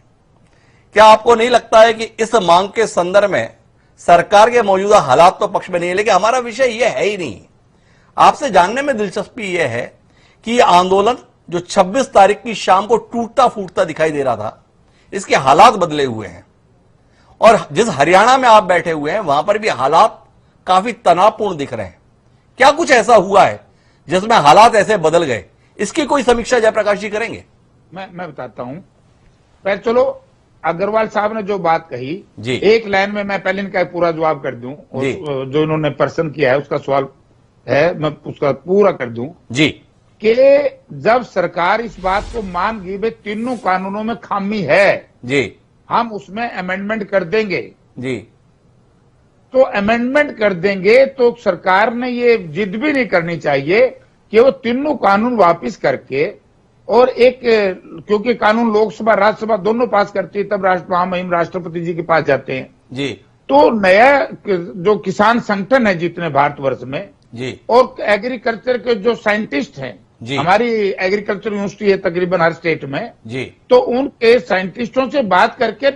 क्या आपको नहीं लगता है कि इस मांग के संदर्भ में सरकार के मौजूदा हालात तो पक्ष में नहीं है, लेकिन हमारा विषय यह है ही नहीं। आपसे जानने में दिलचस्पी यह है कि यह आंदोलन जो 26 तारीख की शाम को टूटता फूटता दिखाई दे रहा था, इसके हालात बदले हुए हैं, और जिस हरियाणा में आप बैठे हुए हैं वहां पर भी हालात काफी तनावपूर्ण दिख रहे हैं। क्या कुछ ऐसा हुआ है जिसमें हालात ऐसे बदल गए? इसकी कोई समीक्षा जयप्रकाश जी करेंगे? मैं बताता हूं। पहले चलो अग्रवाल साहब ने जो बात कही जी, एक लाइन में मैं पहले इनका पूरा जवाब कर दूं, और जी, जो इन्होंने प्रश्न किया है उसका सवाल है मैं उसका पूरा कर दूं जी, कि जब सरकार इस बात को मान गई भाई तीनों कानूनों में खामी है, जी, हम उसमें अमेंडमेंट कर देंगे, जी, तो अमेंडमेंट कर देंगे तो सरकार ने ये जिद भी नहीं करनी चाहिए कि वो तीनों कानून वापस करके, और एक, क्योंकि कानून लोकसभा राज्यसभा दोनों पास करती है तब महामहिम राष्ट्रपति जी के पास जाते हैं, जी, तो नया जो किसान संगठन है जितने भारतवर्ष में, जी, और एग्रीकल्चर के जो साइंटिस्ट हैं, जी, हमारी एग्रीकल्चर यूनिवर्सिटी है तकरीबन हर स्टेट में, जी, तो उनके साइंटिस्टों से बात करके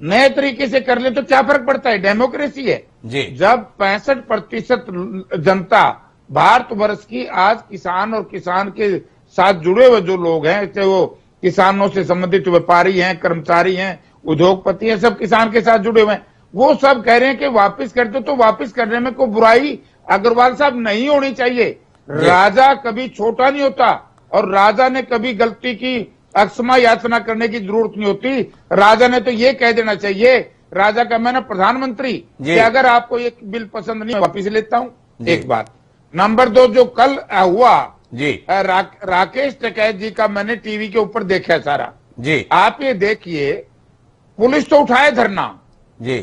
नए तरीके से कर ले तो क्या फर्क पड़ता है, डेमोक्रेसी है। जी, जब 65% जनता भारतवर्ष की आज किसान और किसान के साथ जुड़े हुए जो लोग हैं, चाहे वो किसानों से संबंधित व्यापारी हैं, कर्मचारी हैं, उद्योगपति हैं, सब किसान के साथ जुड़े हुए हैं, वो सब कह रहे हैं कि वापस कर दो, तो वापस करने में कोई बुराई अग्रवाल साहब नहीं होनी चाहिए। राजा कभी छोटा नहीं होता, और राजा ने कभी गलती की अक्षमा याचना करने की जरूरत नहीं होती। राजा ने तो ये कह देना चाहिए, राजा का मैंने प्रधानमंत्री, कि अगर आपको ये बिल पसंद नहीं वापिस लेता हूं। एक बात। नंबर 2, जो कल हुआ जी, राकेश टिकैत जी का मैंने टीवी के ऊपर देखा सारा जी, आप ये देखिए, पुलिस तो उठाए धरना, जी,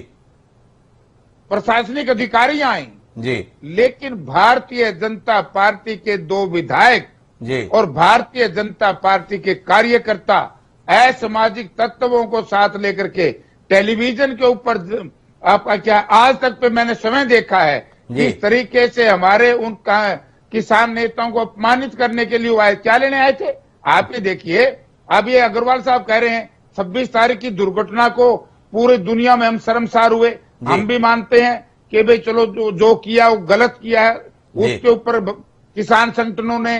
प्रशासनिक अधिकारी आए, जी, लेकिन भारतीय जनता पार्टी के 2 विधायक जी, और भारतीय जनता पार्टी के कार्यकर्ता असामाजिक तत्वों को साथ लेकर के टेलीविजन के ऊपर, आपका क्या आज तक पे मैंने समय देखा है किस तरीके से हमारे उन किसान नेताओं को अपमानित करने के लिए आए। क्या लेने आए थे? आप ये देखिए, अब ये अग्रवाल साहब कह रहे हैं 26 तारीख की दुर्घटना को पूरी दुनिया में हम शर्मसार हुए, हम भी मानते हैं कि भाई चलो जो किया वो गलत किया है, उसके ऊपर किसान संगठनों ने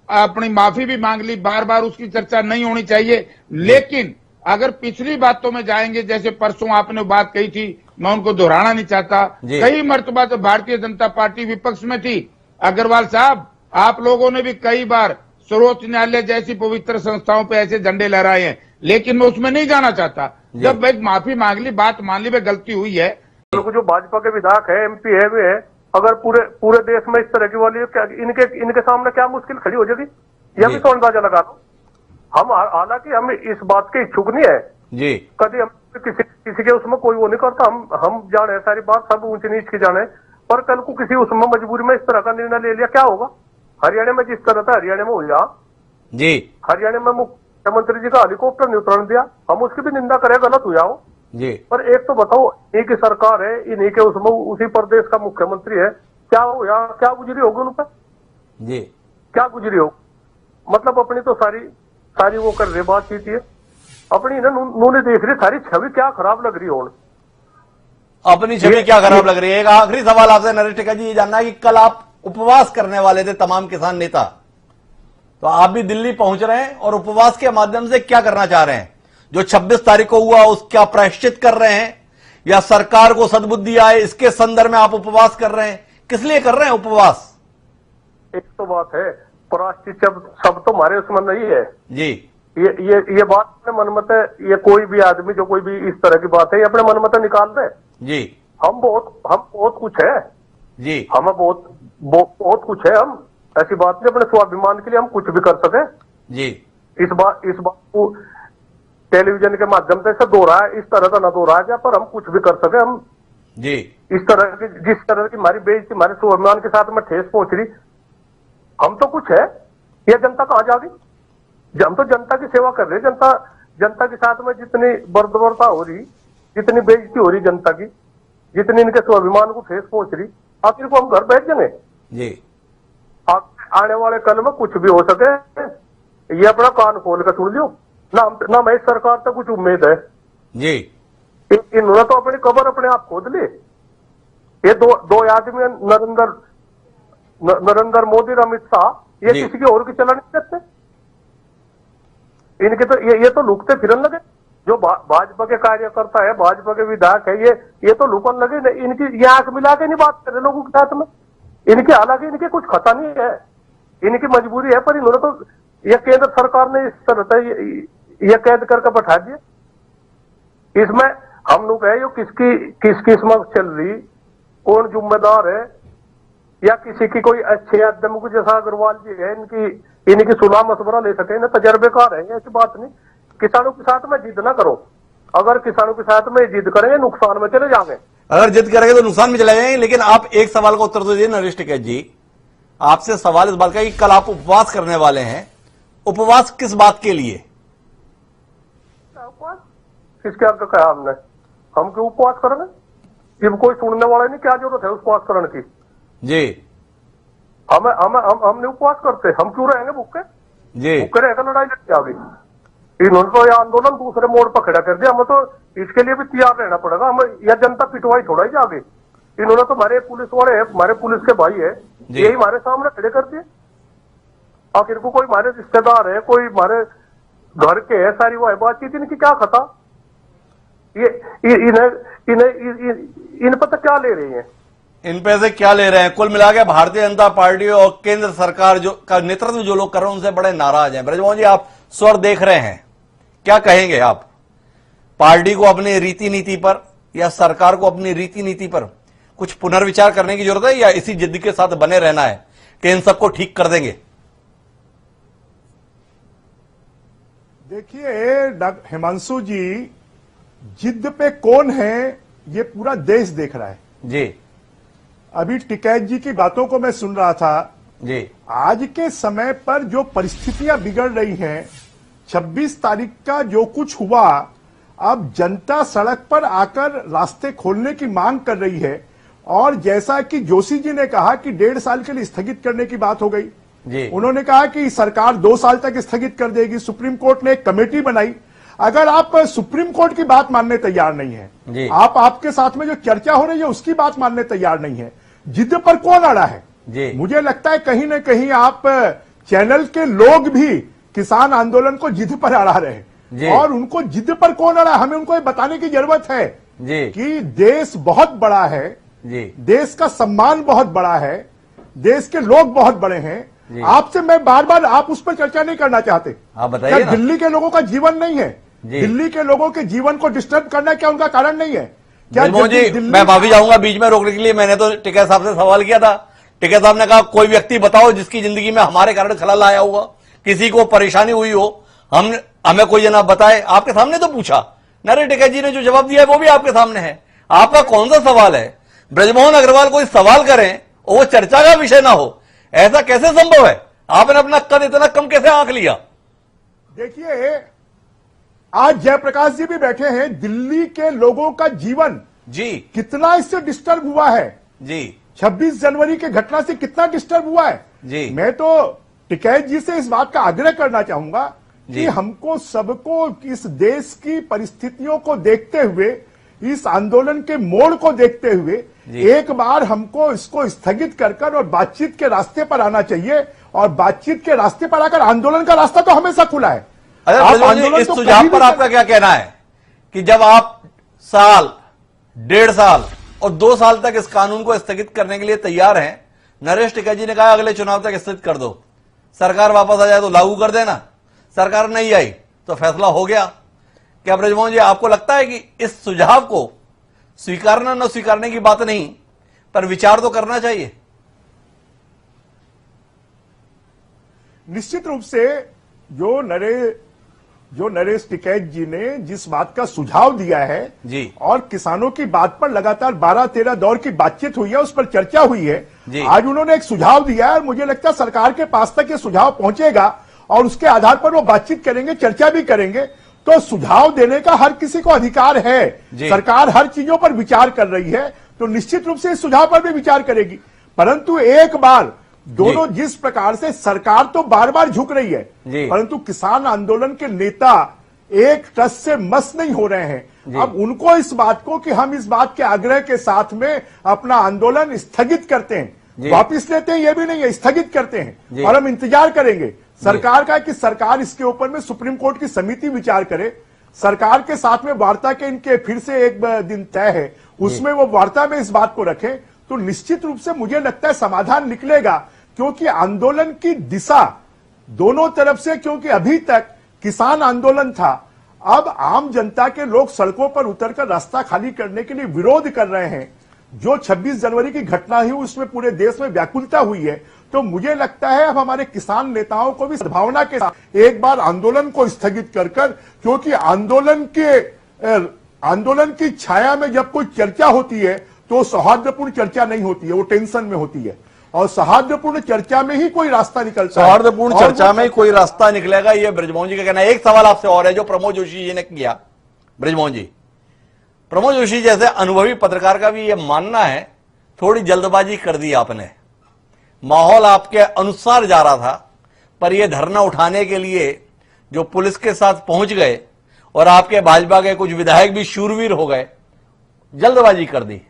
अपनी माफी भी मांग ली, बार बार उसकी चर्चा नहीं होनी चाहिए। लेकिन अगर पिछली बातों में जाएंगे, जैसे परसों आपने बात कही थी, मैं उनको दोहराना नहीं चाहता, कई मर्तबा जब भारतीय जनता पार्टी विपक्ष में थी, अग्रवाल साहब आप लोगों ने भी कई बार सर्वोच्च न्यायालय जैसी पवित्र संस्थाओं पे ऐसे झंडे लहराए हैं, लेकिन मैं उसमें नहीं जाना चाहता। जब एक माफी मांग ली, बात मान ली, गलती हुई है। जो भाजपा के विधायक है, एमपी है, वे अगर पूरे देश में इस तरह की वाली इनके सामने क्या मुश्किल खड़ी हो जाएगी, यह भी तो अंदाजा लगा लो। हम हालांकि हम इस बात के इच्छुक नहीं है जी, कभी हम किसी के उसमें कोई वो नहीं करता, हम जाने सारी बात सब ऊंच नीच की जाने, पर कल को किसी उसमें मजबूरी में इस तरह का निर्णय ले लिया, क्या होगा? हरियाणा में जिस तरह था, हरियाणा में हो जा जी, हरियाणा में मुख्यमंत्री जी का हेलीकॉप्टर नहीं उतरने दिया, हम उसकी भी निंदा करें, गलत हो जाओ जी। पर एक तो बताओ, इन्हीं की सरकार है, इन्हीं के उसमें उसी प्रदेश का मुख्यमंत्री है, क्या हो या क्या गुजरी होगी उन पर जी, क्या गुजरी हो? मतलब अपनी तो सारी वो कर रहे बातचीत है अपनी ना, उन्होंने देख रही सारी छवि क्या खराब लग रही हो, अपनी छवि क्या खराब लग रही है। एक आखिरी सवाल आपसे नरेश टिक्का जी, ये जानना है कि कल आप उपवास करने वाले थे तमाम किसान नेता, तो आप भी दिल्ली पहुंच रहे हैं और उपवास के माध्यम से क्या करना चाह रहे हैं? जो 26 तारीख को हुआ उसका प्रायश्चित कर रहे हैं या सरकार को सद्बुद्धि आए इसके संदर्भ में आप उपवास कर रहे हैं? किस लिए कर रहे हैं उपवास? एक तो बात है प्रायश्चित सब तो हमारे उसमें नहीं है जी, ये बात अपने मन मत है, ये कोई भी आदमी जो कोई भी इस तरह की बात है ये अपने मन मत निकाल दे जी, हम बहुत कुछ है जी, हमें बहुत कुछ है, हम ऐसी बात नहीं, अपने स्वाभिमान के लिए हम कुछ भी कर सके जी। इस बात को टेलीविजन के माध्यम से दोहराया, इस तरह का न दोहराया जाए, पर हम कुछ भी कर सके, हम जी, इस तरह की जिस तरह की हमारी बेइज्जती हमारे स्वाभिमान के साथ में ठेस पहुंच रही, हम तो कुछ है, यह जनता कहां जाएगी? हम तो जनता की सेवा कर रहे हैं, जनता के साथ में जितनी बर्बरता हो रही, जितनी बेइज्जती हो रही जनता की, जितनी इनके स्वाभिमान को ठेस पहुंच रही, आखिर को हम घर बैठ जाएंगे जी। आने वाले कल में कुछ भी हो सके, ये अपना कान खोल कर सुन लियो ना मैं इस सरकार से कुछ उम्मीद है जी। इन्होंने तो अपनी कबर अपने आप खोद ली। ये दो आदमी नरेंद्र मोदी और अमित शाह, ये जी। किसी की और की चला नहीं सकते, इनके तो ये तो लुकते फिरन लगे, जो भाजपा के कार्यकर्ता है, भाजपा के विधायक है, ये तो लुकन लगे, इनकी ये आंख मिला के नहीं बात कर रहे लोगों के साथ में, इनके हालांकि इनके कुछ खता नहीं है, इनकी मजबूरी है, पर इन्होंने तो यह केंद्र सरकार ने इस तरह से यह कैद करके बैठा दिया। इसमें हम लोग है यो किसकी इसमें चल रही, कौन जिम्मेदार है, या किसी की कोई अच्छे आदमी को जैसा अग्रवाल जी है, इनकी सुलह मशवरा ले सके, इन्हें तजर्बेकार है, ऐसी बात नहीं। किसानों के साथ में जिद ना करो, अगर किसानों के साथ में जिद करेंगे नुकसान में चले जाएंगे, अगर जिद करेंगे तो नुकसान में चले जाएंगे। लेकिन आप एक सवाल का उत्तर तो दीजिए नरेश टिक्का जी, आपसे सवाल इस बात का कि कल आप उपवास करने वाले हैं, उपवास किस बात के लिए? किसके आगे कहा हमने, हम क्यों उपवास करेंगे? जब कोई सुनने वाला नहीं, क्या जरूरत है उपवास करने की जी? हमने उपवास करते, हम क्यों रहेंगे भूखे? जी, भूखे रहेगा लड़ाई लड़के आ गई। इन्होंने तो यह आंदोलन दूसरे मोड़ पर खड़ा कर दिया, हमें तो इसके लिए भी तैयार रहना पड़ेगा, हमें यह जनता पिटवाई थोड़ा ही जागे। इन्होंने तो हमारे पुलिस वाले है, हमारे पुलिस के भाई है, यही हमारे सामने खड़े कर दिए। आखिर को कोई हमारे रिश्तेदार है, कोई हमारे घर के है, सारी वो बातचीत, इनकी क्या खता? इन पर तो क्या ले रही है? इन पैसे क्या ले रहे हैं? कुल मिला के भारतीय जनता पार्टी और केंद्र सरकार जो का नेतृत्व जो लोग कर रहे हैं उनसे बड़े नाराज हैं। ब्रजमोहन जी, आप स्वर देख रहे हैं, क्या कहेंगे आप? पार्टी को अपनी रीति नीति पर या सरकार को अपनी रीति नीति पर कुछ पुनर्विचार करने की जरूरत है, या इसी जिद के साथ बने रहना है कि इन सबको ठीक कर देंगे? देखिए हिमांशु जी, जिद पे कौन है ये पूरा देश देख रहा है जी। अभी टिकैत जी की बातों को मैं सुन रहा था जी, आज के समय पर जो परिस्थितियां बिगड़ रही हैं, 26 तारीख का जो कुछ हुआ, अब जनता सड़क पर आकर रास्ते खोलने की मांग कर रही है। और जैसा कि जोशी जी ने कहा कि 1.5 साल के लिए स्थगित करने की बात हो गई जी। उन्होंने कहा कि सरकार 2 साल तक स्थगित कर देगी, सुप्रीम कोर्ट ने एक कमेटी बनाई। अगर आप सुप्रीम कोर्ट की बात मानने तैयार नहीं है, आपके साथ में जो चर्चा हो रही है उसकी बात मानने तैयार नहीं है, जिद पर कौन अड़ा है? जी। मुझे लगता है कहीं ना कहीं आप चैनल के लोग भी किसान आंदोलन को जिद पर अड़ा रहे हैं। और उनको जिद पर कौन अड़ा, हमें उनको ये बताने की जरूरत है जी। कि देश बहुत बड़ा है जी। देश का सम्मान बहुत बड़ा है, देश के लोग बहुत बड़े हैं, आपसे मैं बार बार आप उस पर चर्चा नहीं करना चाहते। आप बताइए ना। दिल्ली के लोगों का जीवन नहीं है, दिल्ली के लोगों के जीवन को डिस्टर्ब करना क्या उनका कारण नहीं है क्या? जी, मैं माफी चाहूंगा बीच में रोकने के लिए। मैंने तो टिकैत साहब से सवाल किया था। टिकैत साहब ने कहा कोई व्यक्ति बताओ जिसकी जिंदगी में हमारे कारण खलल आया हुआ, किसी को परेशानी हुई हो, हमें कोई जना बताए। आपके सामने तो पूछा, नरेश टिकैत जी ने जो जवाब दिया है वो भी आपके सामने है। आपका कौन सा सवाल है? ब्रजमोहन अग्रवाल कोई सवाल करें और वो चर्चा का विषय ना हो, ऐसा कैसे संभव है? आपने अपना कद इतना कम कैसे आंक लिया? देखिए, आज जयप्रकाश जी भी बैठे हैं। दिल्ली के लोगों का जीवन जी कितना इससे डिस्टर्ब हुआ है जी, 26 जनवरी के घटना से कितना डिस्टर्ब हुआ है जी। मैं तो टिकैत जी से इस बात का आग्रह करना चाहूंगा कि हमको सबको इस देश की परिस्थितियों को देखते हुए, इस आंदोलन के मोड़ को देखते हुए एक बार हमको इसको स्थगित कर और बातचीत के रास्ते पर आना चाहिए। और बातचीत के रास्ते पर आकर आंदोलन का रास्ता तो हमेशा खुला है। इस सुझाव पर आपका क्या कहना है कि जब आप साल, 1.5 साल और 2 साल तक इस कानून को स्थगित करने के लिए तैयार हैं, नरेश टिकैत जी ने कहा अगले चुनाव तक स्थगित कर दो, सरकार वापस आ जाए तो लागू कर देना, सरकार नहीं आई तो फैसला हो गया। क्या ब्रजमोहन जी आपको लगता है कि इस सुझाव को स्वीकारना न स्वीकारने की बात नहीं, पर विचार तो करना चाहिए? निश्चित रूप से जो नरेश टिकैत जी ने जिस बात का सुझाव दिया है जी, और किसानों की बात पर लगातार 12-13 दौर की बातचीत हुई है, उस पर चर्चा हुई है। आज उन्होंने एक सुझाव दिया है और मुझे लगता है सरकार के पास तक ये सुझाव पहुंचेगा और उसके आधार पर वो बातचीत करेंगे, चर्चा भी करेंगे। तो सुझाव देने का हर किसी को अधिकार है। सरकार हर चीजों पर विचार कर रही है, तो निश्चित रूप से इस सुझाव पर भी विचार करेगी। परंतु एक बार दोनों जिस प्रकार से सरकार तो बार बार झुक रही है, परंतु किसान आंदोलन के नेता एक टस से मस नहीं हो रहे हैं। अब उनको इस बात को कि हम इस बात के आग्रह के साथ में अपना आंदोलन स्थगित करते हैं, वापिस लेते हैं, यह भी नहीं है, स्थगित करते हैं और हम इंतजार करेंगे सरकार का कि सरकार इसके ऊपर में सुप्रीम कोर्ट की समिति विचार करे। सरकार के साथ में वार्ता के इनके फिर से एक दिन तय है, उसमें वो वार्ता में इस बात को रखें तो निश्चित रूप से मुझे लगता है समाधान निकलेगा। क्योंकि आंदोलन की दिशा दोनों तरफ से, क्योंकि अभी तक किसान आंदोलन था, अब आम जनता के लोग सड़कों पर उतरकर रास्ता खाली करने के लिए विरोध कर रहे हैं। जो 26 जनवरी की घटना हुई उसमें पूरे देश में व्याकुलता हुई है। तो मुझे लगता है अब हमारे किसान नेताओं को भी सद्भावना के साथ एक बार आंदोलन को स्थगित कर, क्योंकि आंदोलन की छाया में जब कोई चर्चा होती है तो सौहार्दपूर्ण चर्चा नहीं होती है, वो टेंशन में होती है। और सौहार्दपूर्ण चर्चा में ही कोई रास्ता निकलता है। सौहार्दपूर्ण चर्चा में कोई रास्ता निकलेगा, ये ब्रजमोहन जी का कहना है। एक सवाल आपसे और है जो प्रमोद जोशी जी ने किया। ब्रजमोहन जी, प्रमोद जोशी जैसे अनुभवी पत्रकार का भी ये मानना है थोड़ी जल्दबाजी कर दी आपने, माहौल आपके अनुसार जा रहा था, पर यह धरना उठाने के लिए जो पुलिस के साथ पहुंच गए और आपके भाजपा के कुछ विधायक भी शूरवीर हो गए, जल्दबाजी कर दी।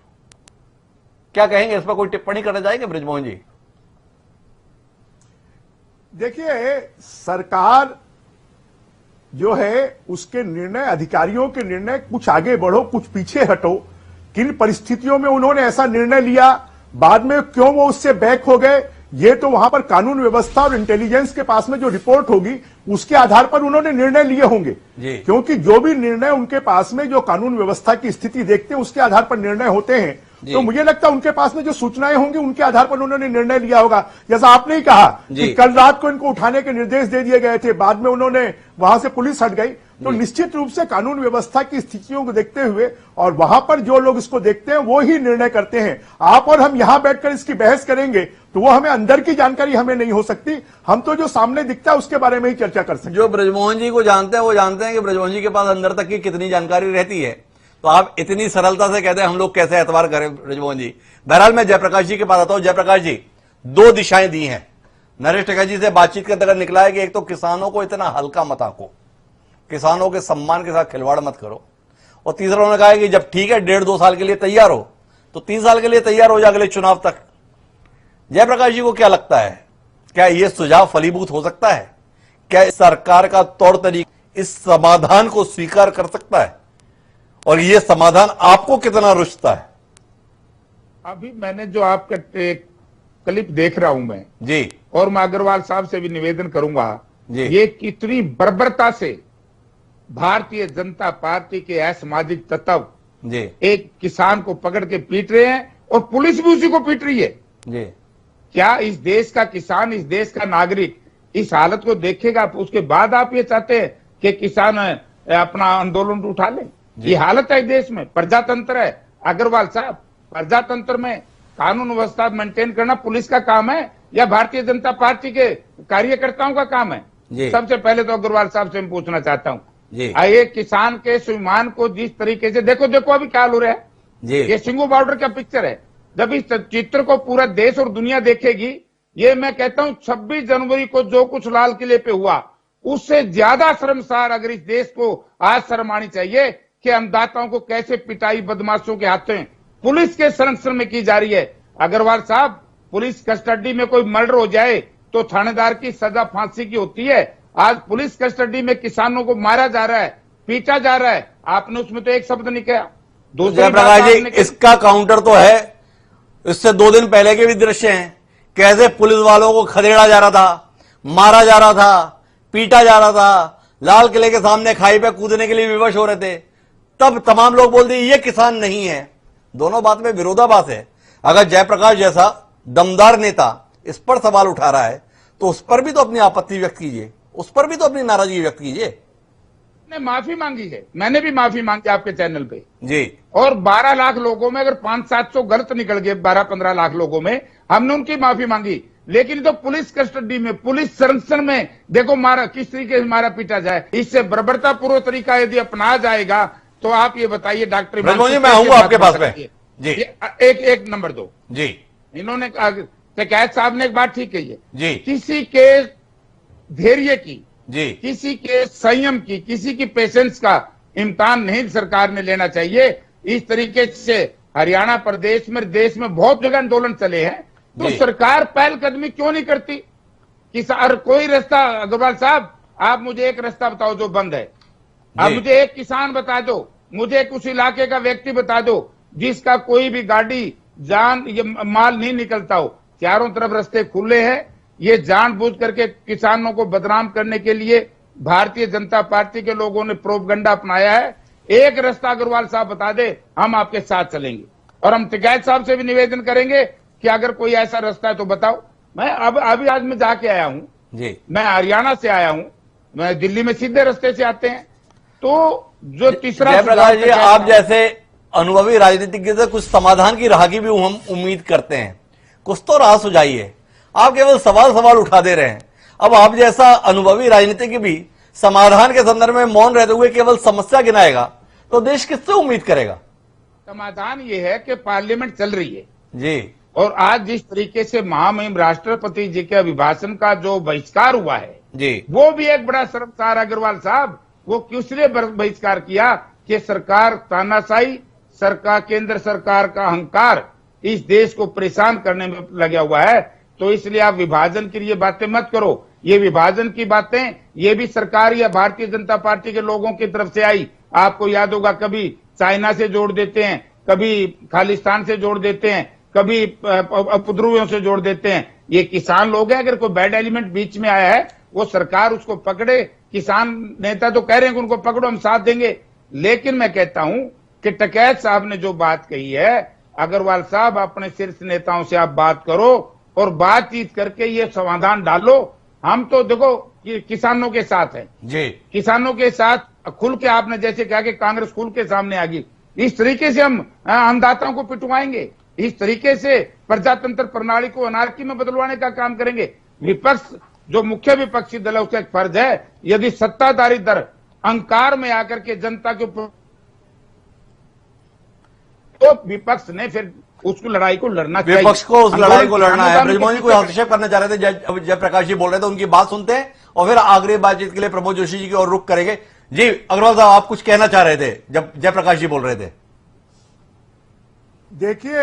क्या कहेंगे इस पर? कोई टिप्पणी करना चाहेंगे ब्रजमोहन जी? देखिए, सरकार जो है उसके निर्णय, अधिकारियों के निर्णय, कुछ आगे बढ़ो कुछ पीछे हटो। किन परिस्थितियों में उन्होंने ऐसा निर्णय लिया, बाद में क्यों वो उससे बैक हो गए, ये तो वहां पर कानून व्यवस्था और इंटेलिजेंस के पास में जो रिपोर्ट होगी उसके आधार पर उन्होंने निर्णय लिए होंगे। क्योंकि जो भी निर्णय उनके पास में जो कानून व्यवस्था की स्थिति देखते हैं उसके आधार पर निर्णय होते हैं। तो मुझे लगता है उनके पास में जो सूचनाएं होंगी उनके आधार पर उन्होंने निर्णय लिया होगा। जैसा आपने ही कहा कि कल रात को इनको उठाने के निर्देश दे दिए गए थे, बाद में उन्होंने वहां से पुलिस हट गई। तो निश्चित रूप से कानून व्यवस्था की स्थितियों को देखते हुए और वहां पर जो लोग इसको देखते हैं वो ही निर्णय करते हैं। आप और हम यहां बैठकर इसकी बहस करेंगे तो वो हमें अंदर की जानकारी हमें नहीं हो सकती। हम तो जो सामने दिखता है उसके बारे में ही चर्चा कर सकते हैं। जो ब्रजमोहन जी को जानते हैं वो जानते हैं कि ब्रजमोहन जी के पास अंदर तक की कितनी जानकारी रहती है। तो आप इतनी सरलता से कहते हैं हम लोग कैसे एतबार करें ब्रजमोहन जी? बहरहाल मैं जयप्रकाश जी के पास आता हूं। जयप्रकाश जी, 2 दिशाएं दी हैं। नरेश टिकैत जी से बातचीत करते हुए निकला है कि एक तो किसानों को इतना हल्का मत आको, किसानों के सम्मान के साथ खिलवाड़ मत करो, और तीसरा उन्होंने कहा है कि जब ठीक है 1.5-2 साल के लिए तैयार हो तो 3 साल के लिए तैयार हो जाए अगले चुनाव तक। जयप्रकाश जी को क्या लगता है, क्या यह सुझाव फलीभूत हो सकता है? क्या सरकार का तौर तरीका इस समाधान को स्वीकार कर सकता है, और यह समाधान आपको कितना रुचता है? अभी मैंने जो आपका क्लिप देख रहा हूं मैं जी और मैं अग्रवाल साहब से भी निवेदन करूंगा, जी। ये कितनी बर्बरता से भारतीय जनता पार्टी के असामाजिक तत्व जी एक किसान को पकड़ के पीट रहे हैं और पुलिस भी उसी को पीट रही है। जी क्या इस देश का किसान, इस देश का नागरिक इस हालत को देखेगा? उसके बाद आप ये चाहते हैं कि किसान अपना आंदोलन उठा ले? ये हालत है देश में। प्रजातंत्र है अग्रवाल साहब, प्रजातंत्र में कानून व्यवस्था मेंटेन करना पुलिस का काम है या भारतीय जनता पार्टी के कार्यकर्ताओं का काम है? जी। सबसे पहले तो अग्रवाल साहब से मैं पूछना चाहता हूँ, जी ये किसान के स्वाभिमान को जिस तरीके से देखो अभी क्या हो रहा है, जी ये सिंगू बॉर्डर का पिक्चर है। जब इस चित्र को पूरा देश और दुनिया देखेगी, ये मैं कहता हूं 26 जनवरी को जो कुछ लाल किले पे हुआ उससे ज्यादा शर्मसार अगर इस देश को आज शर्म आनी चाहिए कि अन्नदाताओं को कैसे पिटाई बदमाशों के हाथों पुलिस के संरक्षण में की जा रही है। अग्रवाल साहब, पुलिस कस्टडी में कोई मर्डर हो जाए तो थानेदार की सजा फांसी की होती है। आज पुलिस कस्टडी में किसानों को मारा जा रहा है, पीटा जा रहा है, आपने उसमें तो एक शब्द नहीं कहा। जयप्रकाश जी, इसका काउंटर तो है, इससे 2 दिन पहले के भी दृश्य हैं, कैसे पुलिस वालों को खदेड़ा जा रहा था, मारा जा रहा था, पीटा जा रहा था, लाल किले के सामने खाई पे कूदने के लिए विवश हो रहे थे। तब तमाम लोग बोल दिए ये किसान नहीं है। दोनों बात में विरोधाभास है। अगर जयप्रकाश जैसा दमदार नेता इस पर सवाल उठा रहा है तो उस पर भी तो अपनी आपत्ति व्यक्त कीजिए, उस पर भी तो अपनी नाराजगी व्यक्त कीजिए। ने माफी मांगी है, मैंने भी माफी मांगी आपके चैनल पे जी। और 12 लाख लोगों में अगर 500-700 गलत निकल गए, 12-15 लाख लोगों में हमने उनकी माफी मांगी, लेकिन तो पुलिस कस्टडी में, पुलिस संरक्षण में देखो मारा किस तरीके से मारा पीटा जाए। इससे बर्बरता पूर्व तरीका यदि अपना जाएगा तो आप ये बताइए डॉक्टर जी, मैं आऊंगा आपके पास में जी। एक नंबर 2 जी, इन्होंने कैद साहब ने एक बात ठीक कही है जी, किसी के धैर्य की जी, किसी के संयम की, किसी की पेशेंस का इम्तिहान नहीं सरकार ने लेना चाहिए। इस तरीके से हरियाणा प्रदेश में, देश में बहुत जगह आंदोलन चले हैं, तो सरकार पहलकदमी क्यों नहीं करती? किसान कोई रास्ता, अग्रवाल साहब आप मुझे एक रास्ता बताओ जो बंद है। आप मुझे एक किसान बता दो, मुझे उस इलाके का व्यक्ति बता दो जिसका कोई भी गाड़ी जान या माल नहीं निकलता हो। चारों तरफ रास्ते खुले हैं। ये जानबूझ करके किसानों को बदनाम करने के लिए भारतीय जनता पार्टी के लोगों ने प्रोपगंडा अपनाया है। एक रास्ता अग्रवाल साहब बता दे, हम आपके साथ चलेंगे और हम टिकैत साहब से भी निवेदन करेंगे कि अगर कोई ऐसा रास्ता है तो बताओ। मैं अभी आज मैं जाके आया हूं जी, मैं हरियाणा से आया हूं, मैं दिल्ली में सीधे रास्ते से आते हैं। तो जो तीसरा जयप्रकाश जी, आप जैसे अनुभवी राजनीतिज्ञ से कुछ समाधान की राह की भी हम उम्मीद करते हैं, कुछ तो राह सुझाइए। आप केवल सवाल उठा दे रहे हैं। अब आप जैसा अनुभवी राजनीतिज्ञ भी समाधान के संदर्भ में मौन रहते हुए केवल समस्या गिनाएगा तो देश किससे उम्मीद करेगा? समाधान ये है कि पार्लियामेंट चल रही है जी, और आज जिस तरीके से महामहिम राष्ट्रपति जी के अभिभाषण का जो बहिष्कार हुआ है जी, वो भी एक बड़ा शर्मसार। अग्रवाल साहब, वो किस लिए बहिष्कार किया कि सरकार तानाशाही, सरकार, केंद्र सरकार का अहंकार इस देश को परेशान करने में लगा हुआ है। तो इसलिए आप विभाजन की ये बातें मत करो। ये विभाजन की बातें ये भी सरकार या भारतीय जनता पार्टी के लोगों की तरफ से आई। आपको याद होगा, कभी चाइना से जोड़ देते हैं, कभी खालिस्तान से जोड़ देते हैं, कभी उपद्रवियों से जोड़ देते हैं। ये किसान लोग हैं, अगर कोई बैड एलिमेंट बीच में आया है वो सरकार उसको पकड़े। किसान नेता तो कह रहे हैं कि उनको पकड़ो, हम साथ देंगे। लेकिन मैं कहता हूं कि टिकैत साहब ने जो बात कही है, अग्रवाल साहब अपने शीर्ष नेताओं से आप बात करो और बातचीत करके ये समाधान डालो। हम तो देखो किसानों के साथ हैं जी, किसानों के साथ खुल के, आपने जैसे कहा कि कांग्रेस खुल के सामने आ गई, इस तरीके से हम अन्नदाताओं को पिटवाएंगे, इस तरीके से प्रजातंत्र प्रणाली को अनारकी में बदलवाने का काम करेंगे। विपक्ष जो मुख्य विपक्षी दल है उसका एक फर्ज है, यदि सत्ताधारी दल अहंकार में आकर के जनता के ऊपर, तो विपक्ष ने फिर उसको लड़ाई को लड़ना चाहिए। विपक्ष को उस लड़ाई को लड़ना है। ब्रजमोहन जी कोई हस्तक्षेप करना चाह रहे थे, जयप्रकाश जी बोल रहे थे, उनकी बात सुनते हैं और फिर आगे बातचीत के लिए प्रमोद जोशी जी की ओर रुख करेंगे। जी अग्रवाल साहब, आप कुछ कहना चाह रहे थे जब जयप्रकाश जी बोल रहे थे। देखिए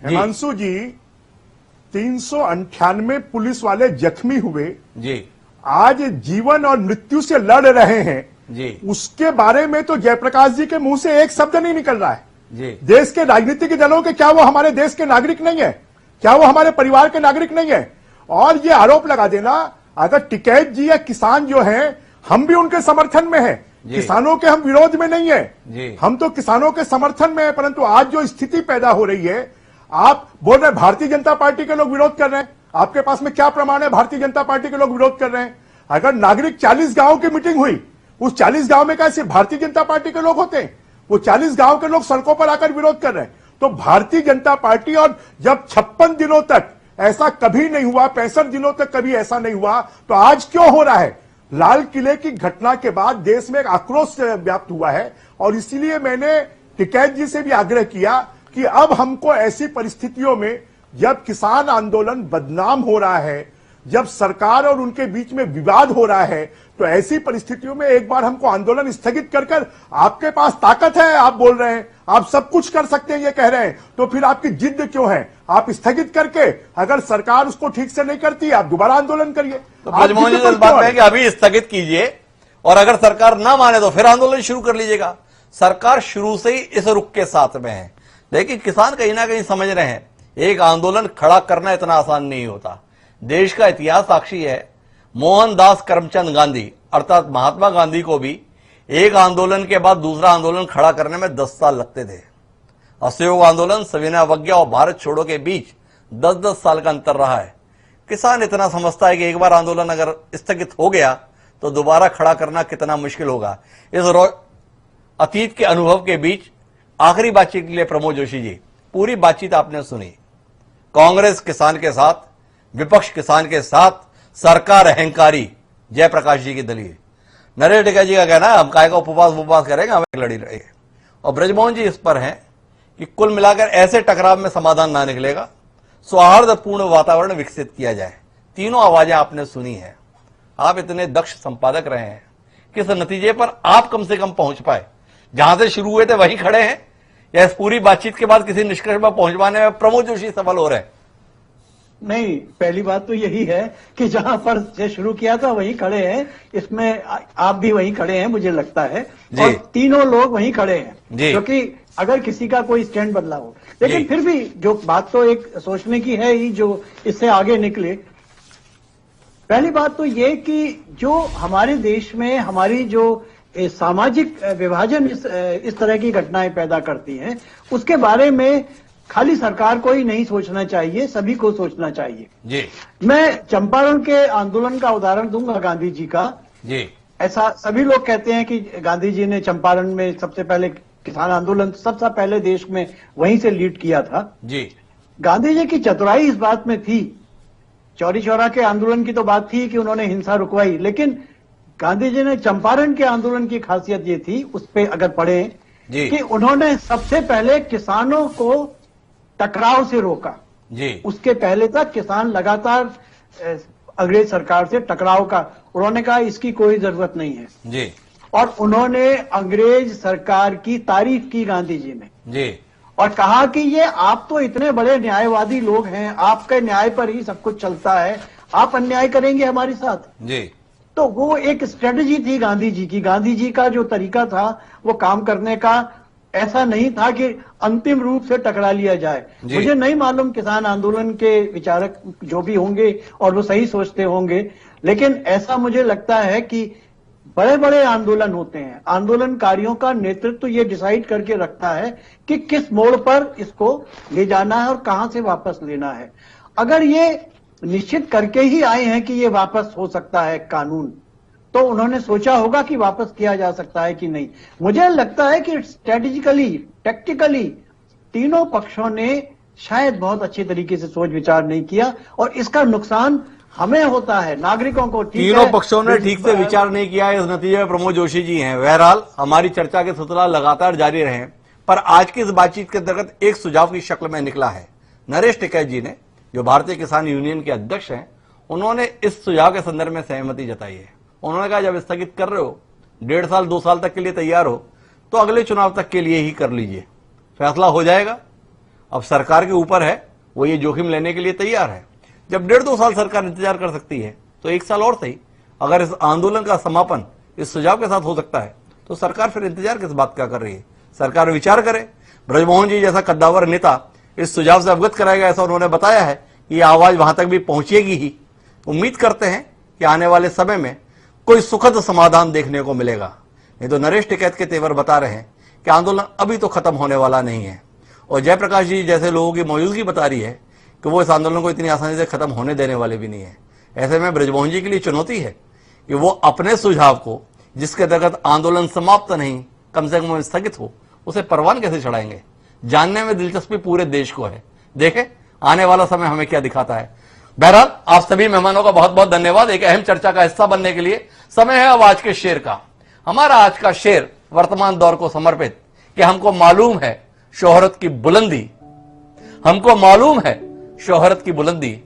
हिमांशु जी, 398 पुलिस वाले जख्मी हुए जी, आज जीवन और मृत्यु से लड़ रहे हैं जी, उसके बारे में तो जयप्रकाश जी के मुंह से एक शब्द नहीं निकल रहा है जी। देश के राजनीतिक दलों के, क्या वो हमारे देश के नागरिक नहीं है? क्या वो हमारे परिवार के नागरिक नहीं है? और ये आरोप लगा देना, अगर टिकैत जी या किसान जो हैं, हम भी उनके समर्थन में हैं, किसानों के हम विरोध में नहीं है, हम तो किसानों के समर्थन में है, परंतु आज जो स्थिति पैदा हो रही है, आप बोल रहे हैं भारतीय जनता पार्टी के लोग विरोध कर रहे हैं। आपके पास में क्या प्रमाण है भारतीय जनता पार्टी के लोग विरोध कर रहे हैं? अगर नागरिक 40 गांव की मीटिंग हुई, उस 40 गांव में क्या सिर्फ भारतीय जनता पार्टी के लोग होते हैं? वो 40 गांव के लोग सड़कों पर आकर विरोध कर रहे हैं। तो भारतीय जनता पार्टी, और जब 56 दिनों तक ऐसा कभी नहीं हुआ, 65 दिनों तक कभी ऐसा नहीं हुआ, तो आज क्यों हो रहा है? लाल किले की घटना के बाद देश में एक आक्रोश व्याप्त हुआ है, और इसीलिए मैंने टिकैत जी से भी आग्रह किया कि अब हमको ऐसी परिस्थितियों में, जब किसान आंदोलन बदनाम हो रहा है, जब सरकार और उनके बीच में विवाद हो रहा है, तो ऐसी परिस्थितियों में एक बार हमको आंदोलन स्थगित कर आपके पास ताकत है, आप बोल रहे हैं आप सब कुछ कर सकते हैं, ये कह रहे हैं, तो फिर आपकी जिद क्यों है? आप स्थगित करके, अगर सरकार उसको ठीक से नहीं करती, आप दोबारा आंदोलन करिए। तो ब्रजमोहन जी इस बात में है कि अभी स्थगित कीजिए, और अगर सरकार ना माने तो फिर आंदोलन शुरू कर लीजिएगा। सरकार शुरू से ही इस रुख के साथ में है, लेकिन किसान कहीं ना कहीं समझ रहे हैं एक आंदोलन खड़ा करना इतना आसान नहीं होता। देश का इतिहास साक्षी है, मोहनदास करमचंद गांधी अर्थात महात्मा गांधी को भी एक आंदोलन के बाद दूसरा आंदोलन खड़ा करने में 10 साल लगते थे। असहयोग आंदोलन, सविनय अवज्ञा और भारत छोड़ो के बीच 10-10 साल का अंतर रहा है। किसान इतना समझता है कि एक बार आंदोलन अगर स्थगित हो गया तो दोबारा खड़ा करना कितना मुश्किल होगा। इस अतीत के अनुभव के बीच आखिरी बातचीत के लिए प्रमोद जोशी जी, पूरी बातचीत आपने सुनी। कांग्रेस किसान के साथ, विपक्ष किसान के साथ, सरकार अहंकारी, जयप्रकाश जी की दलील, नरेश टिकैत जी का कहना है हम काय का उपवास करेंगे, हम लड़ी रहेंगे, और ब्रजमोहन जी इस पर हैं कि कुल मिलाकर ऐसे टकराव में समाधान ना निकलेगा, सौहार्दपूर्ण वातावरण विकसित किया जाए। तीनों आवाजें आपने सुनी है। आप इतने दक्ष संपादक रहे हैं, किस नतीजे पर आप कम से कम पहुंच पाए? जहां से शुरू हुए थे वहीं खड़े हैं, या इस पूरी बातचीत के बाद किसी निष्कर्ष पर पहुंचवाने में प्रमोद जोशी सफल हो रहे हैं? नहीं, पहली बात तो यही है कि जहां पर से शुरू किया था वहीं खड़े हैं, इसमें आप भी वहीं खड़े हैं मुझे लगता है, और तीनों लोग वहीं खड़े हैं, क्योंकि अगर किसी का कोई स्टैंड बदला हो, लेकिन फिर भी जो बात तो एक सोचने की है ही जो इससे आगे निकले। पहली बात तो ये कि जो हमारे देश में हमारी जो सामाजिक विभाजन इस तरह की घटनाएं पैदा करती हैं, उसके बारे में खाली सरकार को ही नहीं सोचना चाहिए, सभी को सोचना चाहिए। जी। मैं चंपारण के आंदोलन का उदाहरण दूंगा गांधी जी का। जी। ऐसा सभी लोग कहते हैं कि गांधी जी ने चंपारण में सबसे पहले किसान आंदोलन सबसे पहले देश में वहीं से लीड किया था। जी। गांधी जी की चतुराई इस बात में थी, चौरी चौरा के आंदोलन की तो बात थी कि उन्होंने हिंसा रुकवाई, लेकिन गांधी जी ने चंपारण के आंदोलन की खासियत ये थी, उस पर अगर पढ़े कि उन्होंने सबसे पहले किसानों को टकराव से रोका। जी। उसके पहले तक किसान लगातार अंग्रेज सरकार से टकराव का, उन्होंने कहा इसकी कोई जरूरत नहीं है। जी। और उन्होंने अंग्रेज सरकार की तारीफ की गांधी जी ने। जी। और कहा कि ये आप तो इतने बड़े न्यायवादी लोग हैं, आपके न्याय पर ही सब कुछ चलता है, आप अन्याय करेंगे हमारे साथ? जी। तो वो एक स्ट्रेटजी थी गांधी जी की। गांधी जी का जो तरीका था वो काम करने का, ऐसा नहीं था कि अंतिम रूप से टकरा लिया जाए। मुझे नहीं मालूम किसान आंदोलन के विचारक जो भी होंगे और वो सही सोचते होंगे, लेकिन ऐसा मुझे लगता है कि बड़े बड़े आंदोलन होते हैं, आंदोलनकारियों का नेतृत्व ये डिसाइड करके रखता है कि किस मोड़ पर इसको ले जाना है और कहां से वापस लेना है। अगर ये निश्चित करके ही आए हैं कि ये वापस हो सकता है कानून, तो उन्होंने सोचा होगा कि वापस किया जा सकता है कि नहीं। मुझे लगता है कि स्ट्रेटेजिकली, टैक्टिकली तीनों पक्षों ने शायद बहुत अच्छे तरीके से सोच विचार नहीं किया, और इसका नुकसान हमें होता है, नागरिकों को। तीनों पक्षों ने ठीक से विचार नहीं किया, इस नतीजे में प्रमोद जोशी जी हैं। बहरहाल हमारी चर्चा के सिलसिला लगातार जारी रहे, पर आज की इस बातचीत के अंतर्गत एक सुझाव की शक्ल में निकला है। नरेश टिकैत जी ने, जो भारतीय किसान यूनियन के अध्यक्ष हैं, उन्होंने इस सुझाव के संदर्भ में सहमति जताई है। उन्होंने कहा जब स्थगित कर रहे हो, 1.5 साल 2 साल तक के लिए तैयार हो, तो अगले चुनाव तक के लिए ही कर लीजिए, फैसला हो जाएगा। अब सरकार के ऊपर है, वो ये जोखिम लेने के लिए तैयार है। जब 1.5-2 साल सरकार इंतजार कर सकती है, तो 1 साल और सही, अगर इस आंदोलन का समापन इस सुझाव के साथ हो सकता है, तो सरकार फिर इंतजार किस बात का कर रही है? सरकार विचार करे। ब्रजमोहन जी जैसा कद्दावर नेता इस सुझाव से अवगत कराएगा, ऐसा उन्होंने बताया है। ये आवाज वहां तक भी पहुंचेगी ही। उम्मीद करते हैं कि आने वाले समय में कोई सुखद समाधान देखने को मिलेगा। नहीं तो नरेश टिकैत के तेवर बता रहे हैं कि आंदोलन अभी तो खत्म होने वाला नहीं है, और जयप्रकाश जी जैसे लोगों की मौजूदगी बता रही है कि वो इस आंदोलन को इतनी आसानी से खत्म होने देने वाले भी नहीं है। ऐसे में ब्रजमोहन जी के लिए चुनौती है कि वो अपने सुझाव को, जिसके अंतर्गत आंदोलन समाप्त नहीं कम से कम स्थगित हो, उसे परवान कैसे चढ़ाएंगे। जानने में दिलचस्पी पूरे देश को है। देखें आने वाला समय हमें क्या दिखाता है। बहरहाल आप सभी मेहमानों का बहुत बहुत धन्यवाद एक अहम चर्चा का हिस्सा बनने के लिए। समय है अब आज के शेर का। हमारा आज का शेर वर्तमान दौर को समर्पित कि हमको मालूम है शोहरत की बुलंदी, हमको मालूम है शोहरत की बुलंदी,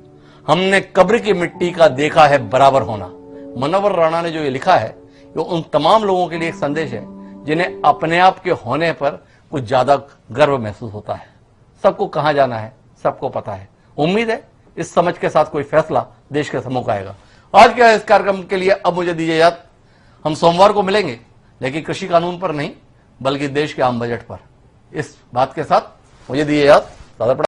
हमने कब्र की मिट्टी का देखा है बराबर होना। मनोहर राणा ने जो ये लिखा है वो उन तमाम लोगों के लिए एक संदेश है जिन्हें अपने आप के होने पर कुछ ज्यादा गर्व महसूस होता है। सबको कहां जाना है सबको पता है। उम्मीद है इस समझ के साथ कोई फैसला देश के सम्मुख आएगा। आज के इस कार्यक्रम के लिए अब मुझे दीजिए याद, हम सोमवार को मिलेंगे, लेकिन कृषि कानून पर नहीं बल्कि देश के आम बजट पर। इस बात के साथ मुझे दीजिए याद।